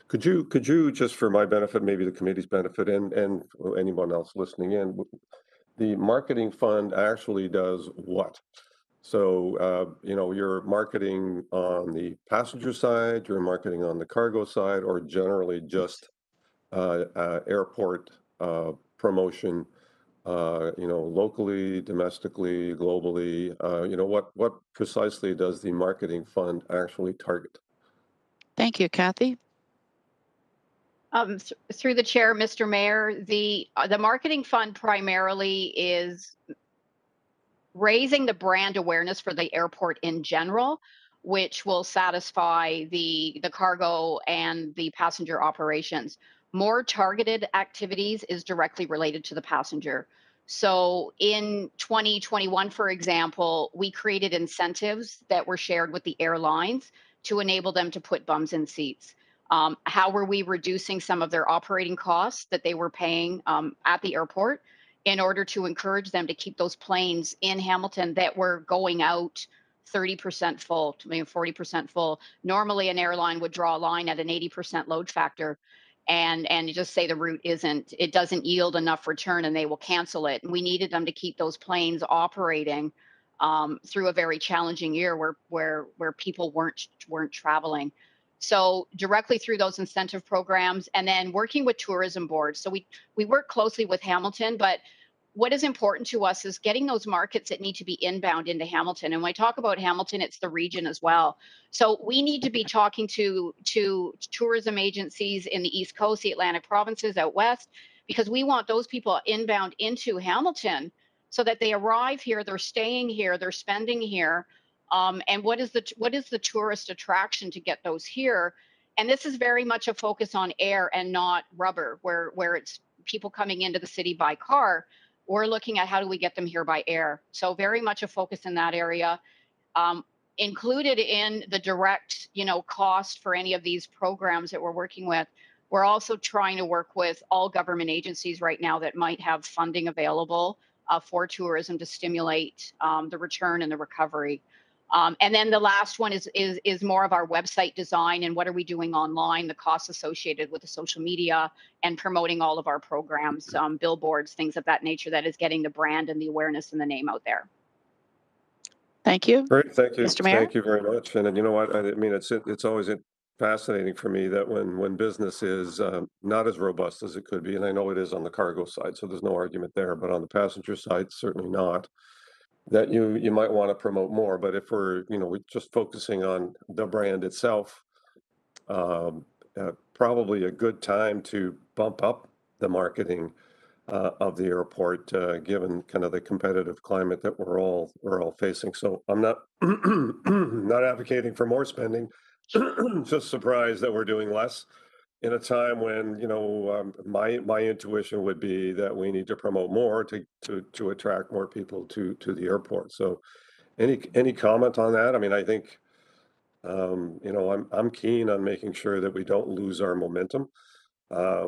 Could you just for my benefit, maybe the committee's benefit, and anyone else listening in, the marketing fund actually does what? So you're marketing on the passenger side, you're marketing on the cargo side, or generally just airport promotion, locally, domestically, globally. What precisely does the marketing fund actually target? Thank you, Kathy. Through the chair, Mr. Mayor, the marketing fund primarily is raising the brand awareness for the airport in general, which will satisfy the cargo and the passenger operations. More targeted activities is directly related to the passenger. So in 2021, for example, we created incentives that were shared with the airlines to enable them to put bums in seats. How were we reducing some of their operating costs that they were paying at the airport in order to encourage them to keep those planes in Hamilton that were going out 30% full, maybe 40% full? Normally, an airline would draw a line at an 80% load factor and just say the route it doesn't yield enough return and they will cancel it. And we needed them to keep those planes operating through a very challenging year where people weren't traveling. So directly through those incentive programs, and then working with tourism boards. So we work closely with Hamilton, but what is important to us is getting those markets that need to be inbound into Hamilton. And when I talk about Hamilton, it's the region as well. So we need to be talking to tourism agencies in the East Coast, the Atlantic provinces out west, because we want those people inbound into Hamilton so that they arrive here, they're staying here, they're spending here. And what is the tourist attraction to get those here? And this is very much a focus on air and not rubber, where it's people coming into the city by car. We're looking at how do we get them here by air. So very much a focus in that area. Included in the direct, cost for any of these programs that we're working with, we're also trying to work with all government agencies right now that might have funding available for tourism to stimulate the return and the recovery. And then the last one is more of our website design and what are we doing online, the costs associated with the social media and promoting all of our programs, billboards, things of that nature, that is getting the brand and the awareness and the name out there. Thank you. Great, thank you. Mr. Mayor? Thank you very much. And you know what, I mean, it's always fascinating for me that when business is not as robust as it could be, and I know it is on the cargo side, so there's no argument there, but on the passenger side, certainly not, that you might want to promote more. But if we're just focusing on the brand itself, probably a good time to bump up the marketing of the airport, given kind of the competitive climate that we're all facing. So I'm not not advocating for more spending. Just surprised that we're doing less in a time when, you know, my intuition would be that we need to promote more to attract more people to the airport. So any comment on that? I mean, I think you know, I'm keen on making sure that we don't lose our momentum.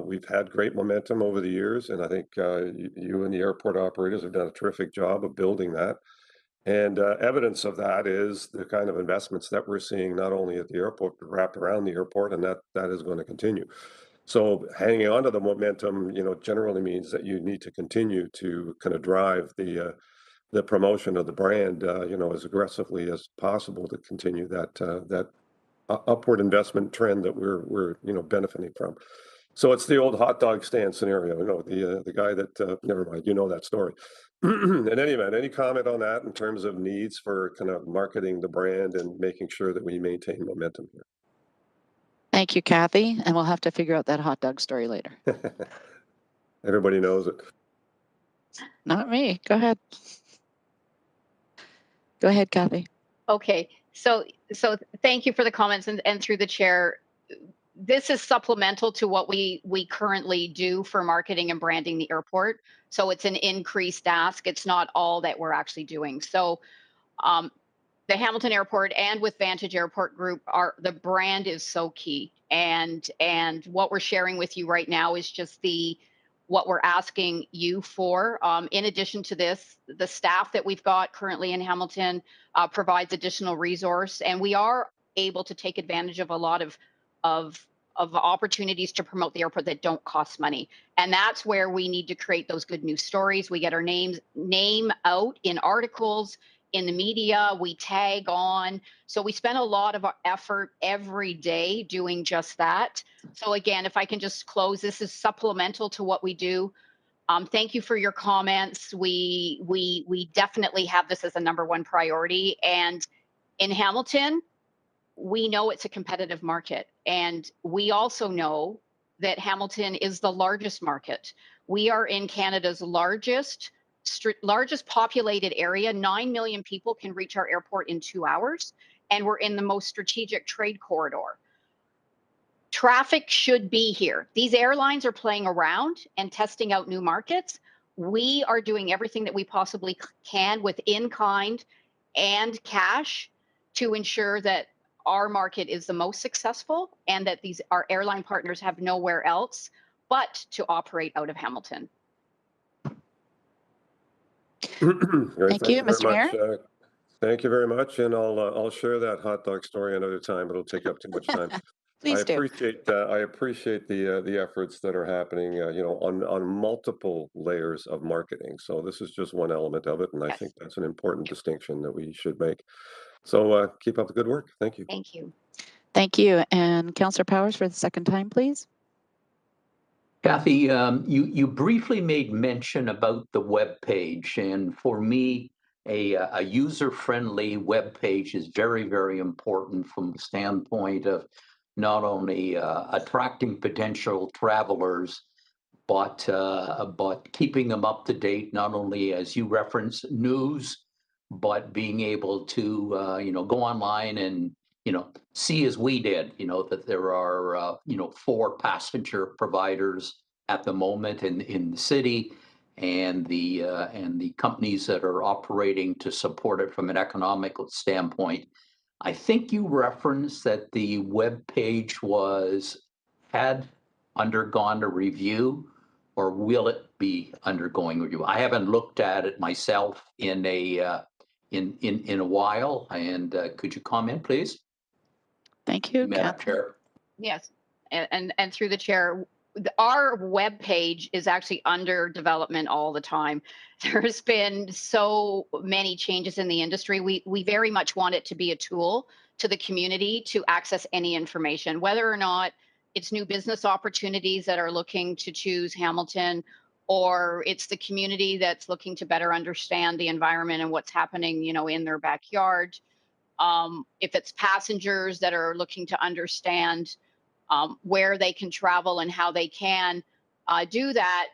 We've had great momentum over the years, and I think you and the airport operators have done a terrific job of building that. And evidence of that is the kind of investments that we're seeing not only at the airport, but wrapped around the airport, and that is going to continue. So hanging on to the momentum, you know, generally means that you need to continue to kind of drive the promotion of the brand, you know, as aggressively as possible to continue that upward investment trend that we're you know benefiting from. So it's the old hot dog stand scenario. You know, the guy that never mind, you know that story. In any event, any comment on that in terms of needs for kind of marketing the brand and making sure that we maintain momentum here? Thank you, Kathy. And we'll have to figure out that hot dog story later. Everybody knows it. Not me. Go ahead. Go ahead, Kathy. Okay, so thank you for the comments, and through the chair, this is supplemental to what we currently do for marketing and branding the airport. So it's an increased ask. It's not all that we're actually doing. So the Hamilton Airport and with Vantage Airport Group, the brand is so key. And what we're sharing with you right now is just what we're asking you for. In addition to this, the staff that we've got currently in Hamilton provides additional resource, and we are able to take advantage of a lot of opportunities to promote the airport that don't cost money. And that's where we need to create those good news stories. We get our name out in articles, in the media, we tag on. So we spend a lot of our effort every day doing just that. So again, if I can just close, this is supplemental to what we do. Thank you for your comments. We definitely have this as a #1 priority. And in Hamilton, we know it's a competitive market. And we also know that Hamilton is the largest market. We are in Canada's largest populated area. 9 million people can reach our airport in 2 hours, and we're in the most strategic trade corridor. Traffic should be here. These airlines are playing around and testing out new markets. We are doing everything that we possibly can with in-kind and cash to ensure that our market is the most successful and that our airline partners have nowhere else but to operate out of Hamilton. Thank you, Mr. Mayor. Thank you very much, and I'll share that hot dog story another time. It'll take up too much time. Please do. I appreciate the efforts that are happening, you know, on multiple layers of marketing. So this is just one element of it, and I think that's an important distinction that we should make. So keep up the good work. Thank you. Thank you. Thank you. And Councillor Powers for the second time, please. Kathy, you briefly made mention about the web page, and for me, a user-friendly web page is very, very important from the standpoint of not only attracting potential travelers, but keeping them up to date. Not only, as you reference, news, but being able to you know, go online and, you know, see, as we did, you know, that there are you know, 4 passenger providers at the moment in the city, and the companies that are operating to support it from an economical standpoint. I think you referenced that the web page had undergone a review, or will it be undergoing review? I haven't looked at it myself in a while, and could you comment, please? Thank you, Madam Kathy. Chair. Yes, and through the chair, our web page is actually under development all the time. There's been so many changes in the industry. We very much want it to be a tool to the community to access any information, whether or not it's new business opportunities that are looking to choose Hamilton, or it's the community that's looking to better understand the environment and what's happening, you know, in their backyard. If it's passengers that are looking to understand where they can travel and how they can do that,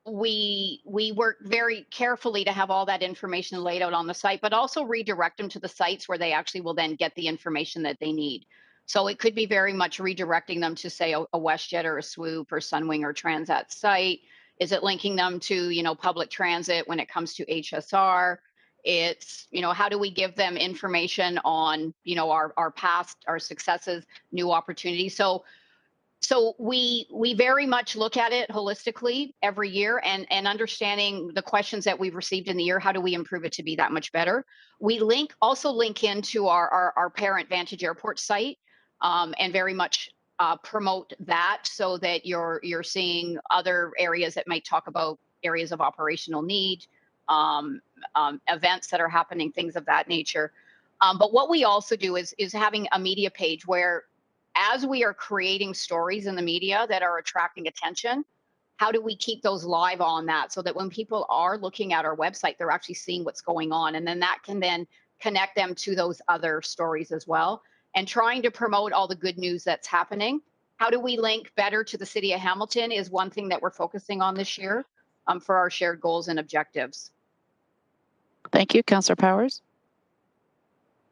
we work very carefully to have all that information laid out on the site, but also redirect them to the sites where they actually will then get the information that they need. So it could be very much redirecting them to, say, a WestJet or a Swoop or Sunwing or Transat site. Is it linking them to, public transit when it comes to HSR? It's, how do we give them information on, our past, our successes, new opportunities? So we very much look at it holistically every year, and understanding the questions that we've received in the year. How do we improve it to be that much better? We also link into our parent Vantage Airport site, and very much promote that, so that you're seeing other areas that might talk about areas of operational need, events that are happening, things of that nature. But what we also do is having a media page where, as we are creating stories in the media that are attracting attention, how do we keep those live on that, so that when people are looking at our website, they're actually seeing what's going on, and then that can then connect them to those other stories as well, and trying to promote all the good news that's happening. How do we link better to the city of Hamilton is one thing that we're focusing on this year, for our shared goals and objectives. Thank you, Councillor Powers.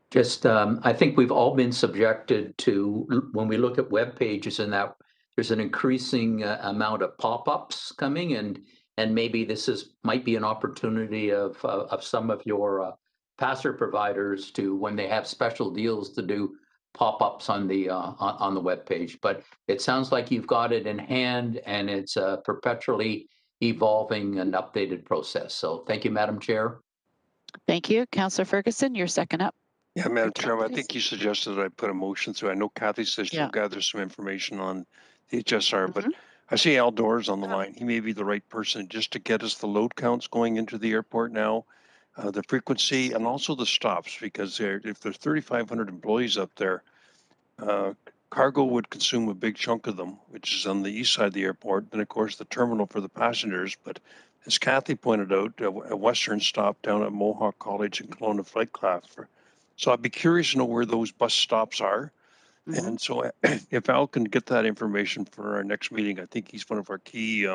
Just, I think we've all been subjected to, when we look at web pages, and that there's an increasing amount of pop-ups coming, and maybe this might be an opportunity of some of your passer providers to, when they have special deals, to do pop-ups on the web page. But it sounds like you've got it in hand, and it's a perpetually evolving and updated process. So thank you, Madam Chair. Thank you, Councillor Ferguson. You're second up. Yeah, Madam Chair, I think you suggested that I put a motion through. I know Kathy says she'll Yeah. gather some information on the HSR, but Mhm. I see Al Doors on the line. He may be the right person just to get us the load counts going into the airport now, the frequency, and also the stops, because if there's 3,500 employees up there, cargo would consume a big chunk of them, which is on the east side of the airport. And of course, the terminal for the passengers. But as Kathy pointed out, a Western stop down at Mohawk College and Kelowna Flight Class. So I'd be curious to know where those bus stops are. Mhm. And so if Al can get that information for our next meeting, I think he's one of our key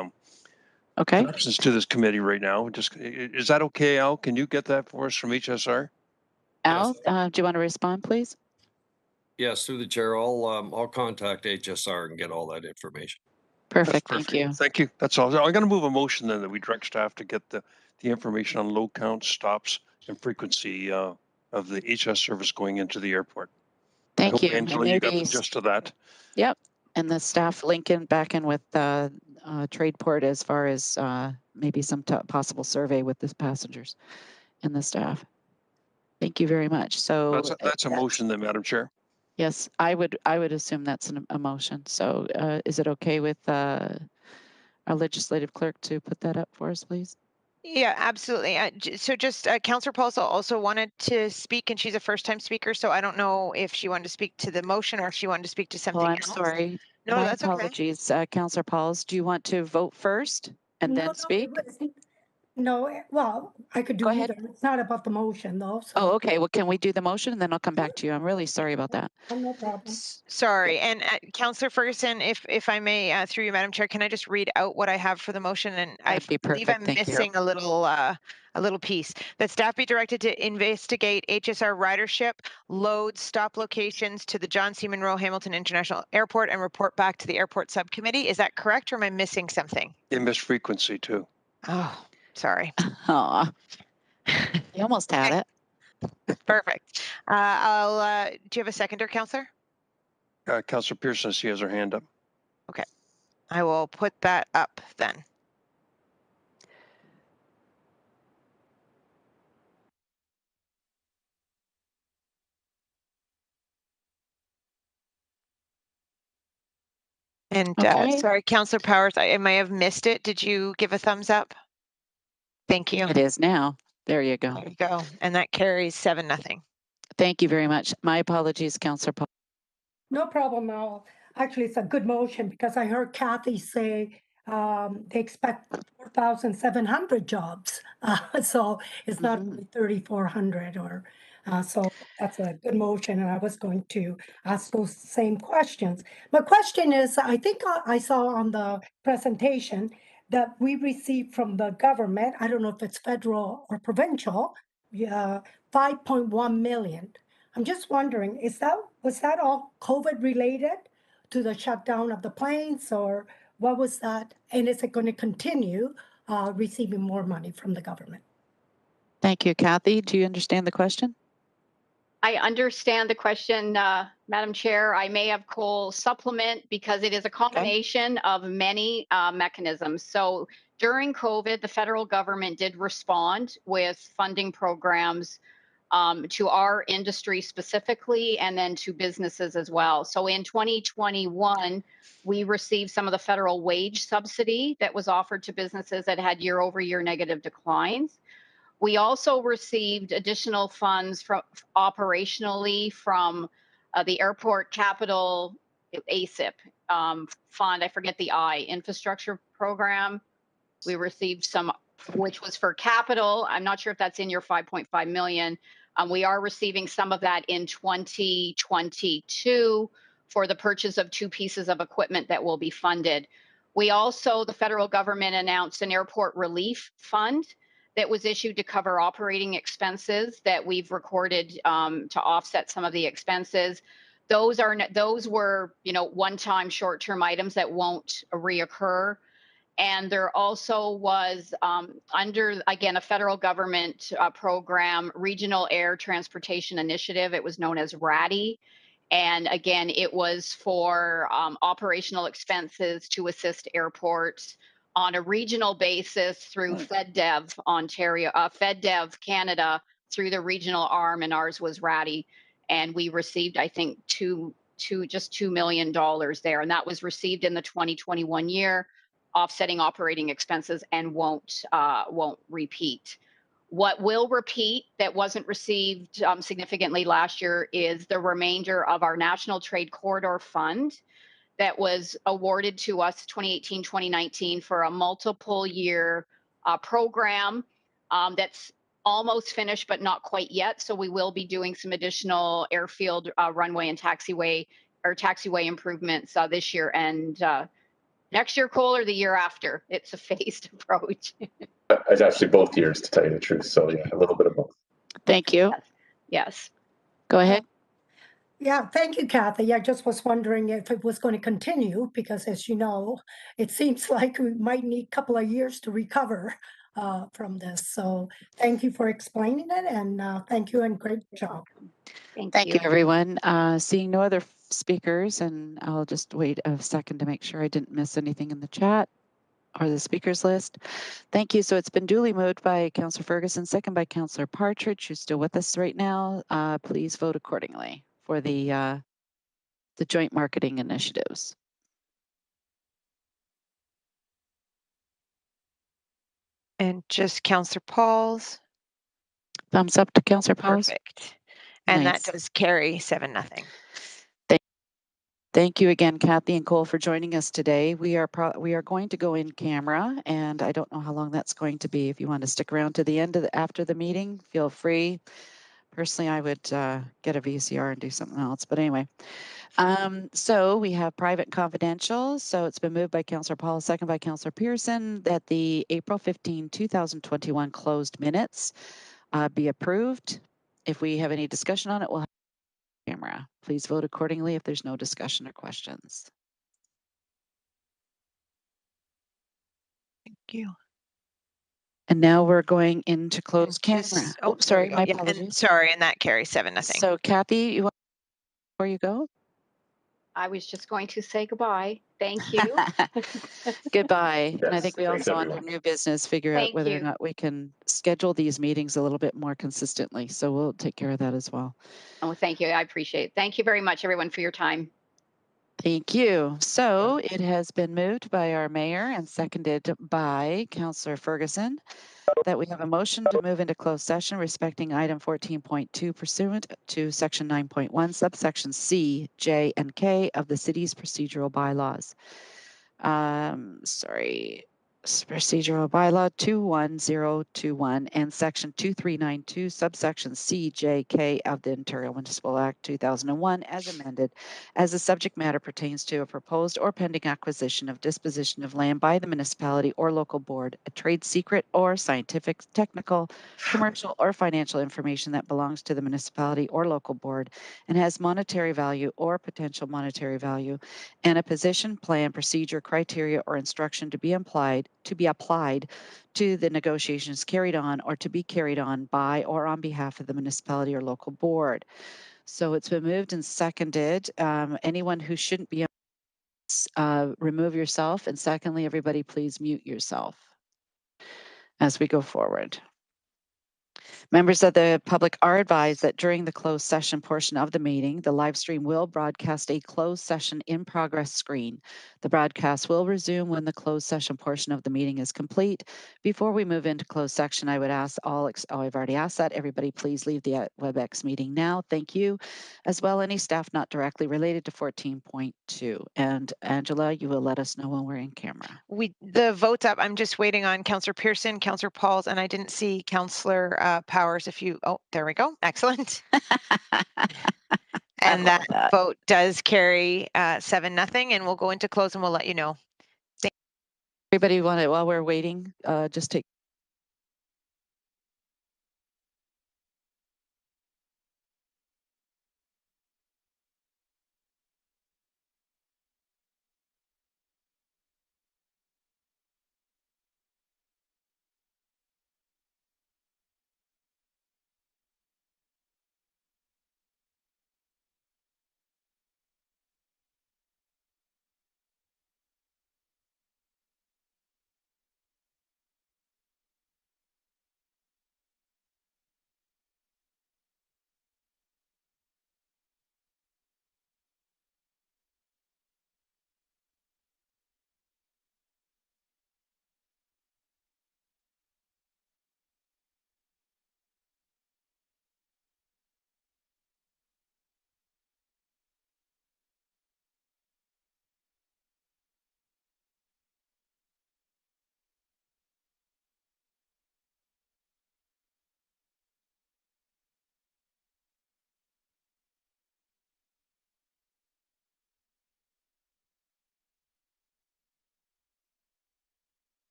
Okay. connections to this committee right now. Just, is that okay, Al? Can you get that for us from HSR? Al, do you want to respond, please? Yes, through the chair, I'll contact HSR and get all that information. Perfect. That's Thank you. Thank you. That's all. I'm going to move a motion then that we direct staff to get the information on load count, stops, and frequency of the HS service going into the airport. Thank you. And Angela, you got the maybe, gist of that. yep. And the staff link in back in with Tradeport as far as maybe some possible survey with the passengers and the staff. Thank you very much. So That's a motion then, Madam Chair. Yes, I would assume that's a motion. So is it okay with our legislative clerk to put that up for us, please? Yeah, absolutely. So just Councillor Paulso also wanted to speak, and she's a first-time speaker, so I don't know if she wanted to speak to the motion or if she wanted to speak to something I'm else. sorry. No, My that's okay. apologies, Councillor Pauls. Do you want to vote first and then speak? No, well, I could do Go ahead. either. It's not about the motion though. So Oh, okay. Well, can we do the motion and then I'll come back to you? I'm really sorry about that. no problem. Sorry. And Councillor Ferguson, if I may, through you, Madam Chair, can I just read out what I have for the motion? And That'd be believe perfect. I'm Thank you. missing a little piece. That staff be directed to investigate HSR ridership, loads, stop locations to the John C. Munro Hamilton International Airport and report back to the airport subcommittee. Is that correct, or am I missing something? You missed frequency too. Oh, sorry. Aw. You almost had it. Perfect. Do you have a seconder, Councillor? Councillor Pearson, she has her hand up. Okay. I will put that up then. And Okay. sorry, Councillor Powers, I may have missed it. Did you give a thumbs up? Thank you. It is now. There you go. There you go. And that carries 7-0. Thank you very much. My apologies, Councillor Paul. No problem at all. Actually, it's a good motion because I heard Kathy say they expect 4,700 jobs. So it's not only 3,400 or so that's a good motion. And I was going to ask those same questions. My question is, I think I saw on the presentation that we received from the government, I don't know if it's federal or provincial, 5.1 million. I'm just wondering, was that all COVID related to the shutdown of the planes, or what was that? And is it going to continue receiving more money from the government? Thank you, Kathy. Do you understand the question? I understand the question, Madam Chair. I may have Cole supplement because it is a combination of many mechanisms. So during COVID, the federal government did respond with funding programs to our industry specifically, and then to businesses as well. So in 2021, we received some of the federal wage subsidy that was offered to businesses that had year-over-year negative declines. We also received additional funds from operationally from the Airport Capital ASIP fund. I forget the infrastructure program. We received some, which was for capital. I'm not sure if that's in your 5.5 million. We are receiving some of that in 2022 for the purchase of 2 pieces of equipment that will be funded. We also, the federal government announced an airport relief fund that was issued to cover operating expenses that we've recorded to offset some of the expenses. Those were, one-time short-term items that won't reoccur. And there also was under, again, a federal government program, Regional Air Transportation Initiative. It was known as RATI. And again, it was for operational expenses to assist airports on a regional basis through FedDev Ontario, FedDev Canada through the regional arm, and ours was RATI. And we received, I think, just $2 million there. And that was received in the 2021 year, offsetting operating expenses, and won't repeat. What will repeat that wasn't received significantly last year is the remainder of our National Trade Corridor Fund that was awarded to us 2018, 2019 for a multiple year program that's almost finished, but not quite yet. So we will be doing some additional airfield runway and taxiway improvements this year and next year, Cole, or the year after. It's a phased approach. It's actually both years, to tell you the truth. So yeah, a little bit of both. Thank you. Yes. Go ahead. Yeah, thank you, Kathy. I just was wondering if it was going to continue, because as you know, it seems like we might need a couple of years to recover from this. So thank you for explaining it, and thank you, and great job. Thank you, everyone. Seeing no other speakers, and I'll just wait a second to make sure I didn't miss anything in the chat or the speakers list. Thank you. So it's been duly moved by Councillor Ferguson, second by Councillor Partridge, who's still with us right now. Please vote accordingly for the joint marketing initiatives. And just Councillor Pauls. Thumbs up to Councillor Pauls. Perfect. And Nice. that does carry 7-0. Thank you again, Kathy and Cole, for joining us today. We are going to go in camera, and I don't know how long that's going to be. If you want to stick around to the end of after the meeting, feel free. Personally, I would get a VCR and do something else. But anyway, so we have private and confidential. So it's been moved by Councillor Paul, second by Councillor Pearson, that the April 15, 2021 closed minutes be approved. If we have any discussion on it, we'll have camera. Please vote accordingly if there's no discussion or questions. Thank you. And now we're going into closed camera. Oh, sorry, my Yeah, apologies. and that carries 7-0. So Kathy, before you go? I was just going to say goodbye. Thank you. Goodbye. Yes, and I think we thanks, also, under everyone. new business, figure out Thank whether you. or not we can schedule these meetings a little bit more consistently. So we'll take care of that as well. Oh, thank you. I appreciate it. Thank you very much, everyone, for your time. Thank you. So it has been moved by our mayor and seconded by Councillor Ferguson that we have a motion to move into closed session respecting item 14.2 pursuant to section 9.1 subsection C, J, and K of the city's procedural bylaws. Sorry. Procedural bylaw 21021 and section 2392 subsection C, J, K of the Ontario Municipal Act 2001 as amended, as the subject matter pertains to a proposed or pending acquisition of disposition of land by the municipality or local board, a trade secret or scientific, technical, commercial, or financial information that belongs to the municipality or local board and has monetary value or potential monetary value, and a position, plan, procedure, criteria, or instruction to be applied to the negotiations carried on or to be carried on by or on behalf of the municipality or local board. So it's been moved and seconded. Anyone who shouldn't be on, remove yourself. And secondly, everybody please mute yourself as we go forward. Members of the public are advised that during the closed session portion of the meeting, the live stream will broadcast a closed session in progress screen. The broadcast will resume when the closed session portion of the meeting is complete. Before we move into closed section, I would ask I've already asked that. Everybody please leave the WebEx meeting now. Thank you. As well, any staff not directly related to 14.2. And Angela, you will let us know when we're in camera. The vote's up. I'm just waiting on Councillor Pearson, Councillor Pauls, and I didn't see Councillor Powers. There we go. Excellent. And that vote does carry 7-0, and we'll go into close and we'll let you know. Everybody want it while we're waiting, just take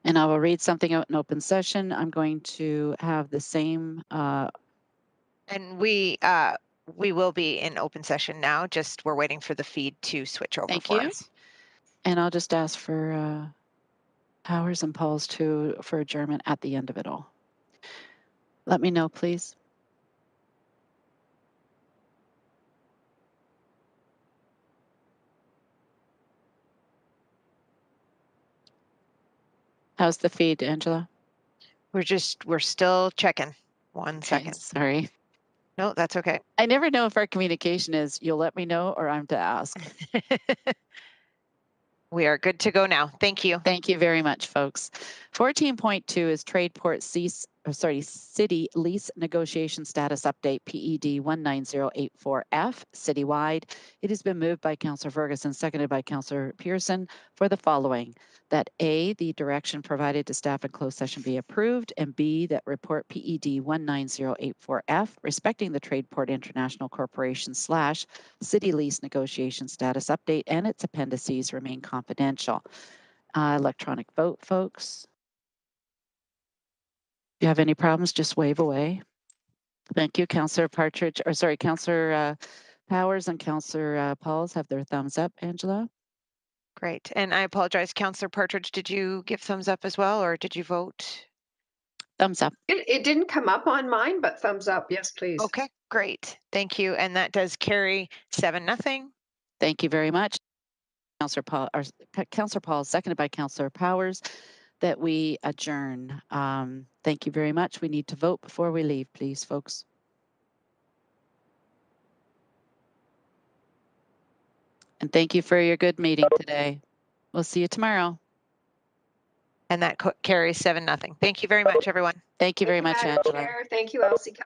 And I will read something out in open session. I'm going to have the same. And we will be in open session now. Just we're waiting for the feed to switch over Thank for you. us. And I'll just ask for Powers and Pauls for adjournment at the end of it all. Let me know, please. How's the feed, Angela? We're still checking. One second. Sorry. No, that's okay. I never know if our communication is you'll let me know or I'm to ask. We are good to go now. Thank you. Thank you very much, folks. 14.2 is Tradeport City Lease Negotiation Status Update, PED 19084F, citywide. It has been moved by Councillor Ferguson, seconded by Councillor Pearson for the following: that A, the direction provided to staff in closed session be approved, and B, that report PED 19084F respecting the Tradeport International Corporation / City Lease Negotiation Status Update and its appendices remain confidential. Electronic vote, folks. If you have any problems, just wave away. Thank you, Councillor Councillor Powers and Councillor Pauls have their thumbs up. Angela? Great. And I apologize, Councillor Partridge, did you give thumbs up as well, or did you vote? Thumbs up. It didn't come up on mine, but thumbs up. Yes, please. Okay, great. Thank you. And that does carry 7-0. Thank you very much. Councillor Paul, seconded by Councillor Powers, that we adjourn. Thank you very much. We need to vote before we leave, please, folks. And thank you for your good meeting today. We'll see you tomorrow. And that carries 7-0. Thank you very much, everyone. Thank you very much, Madam Angela. Chair. Thank you, Elsie.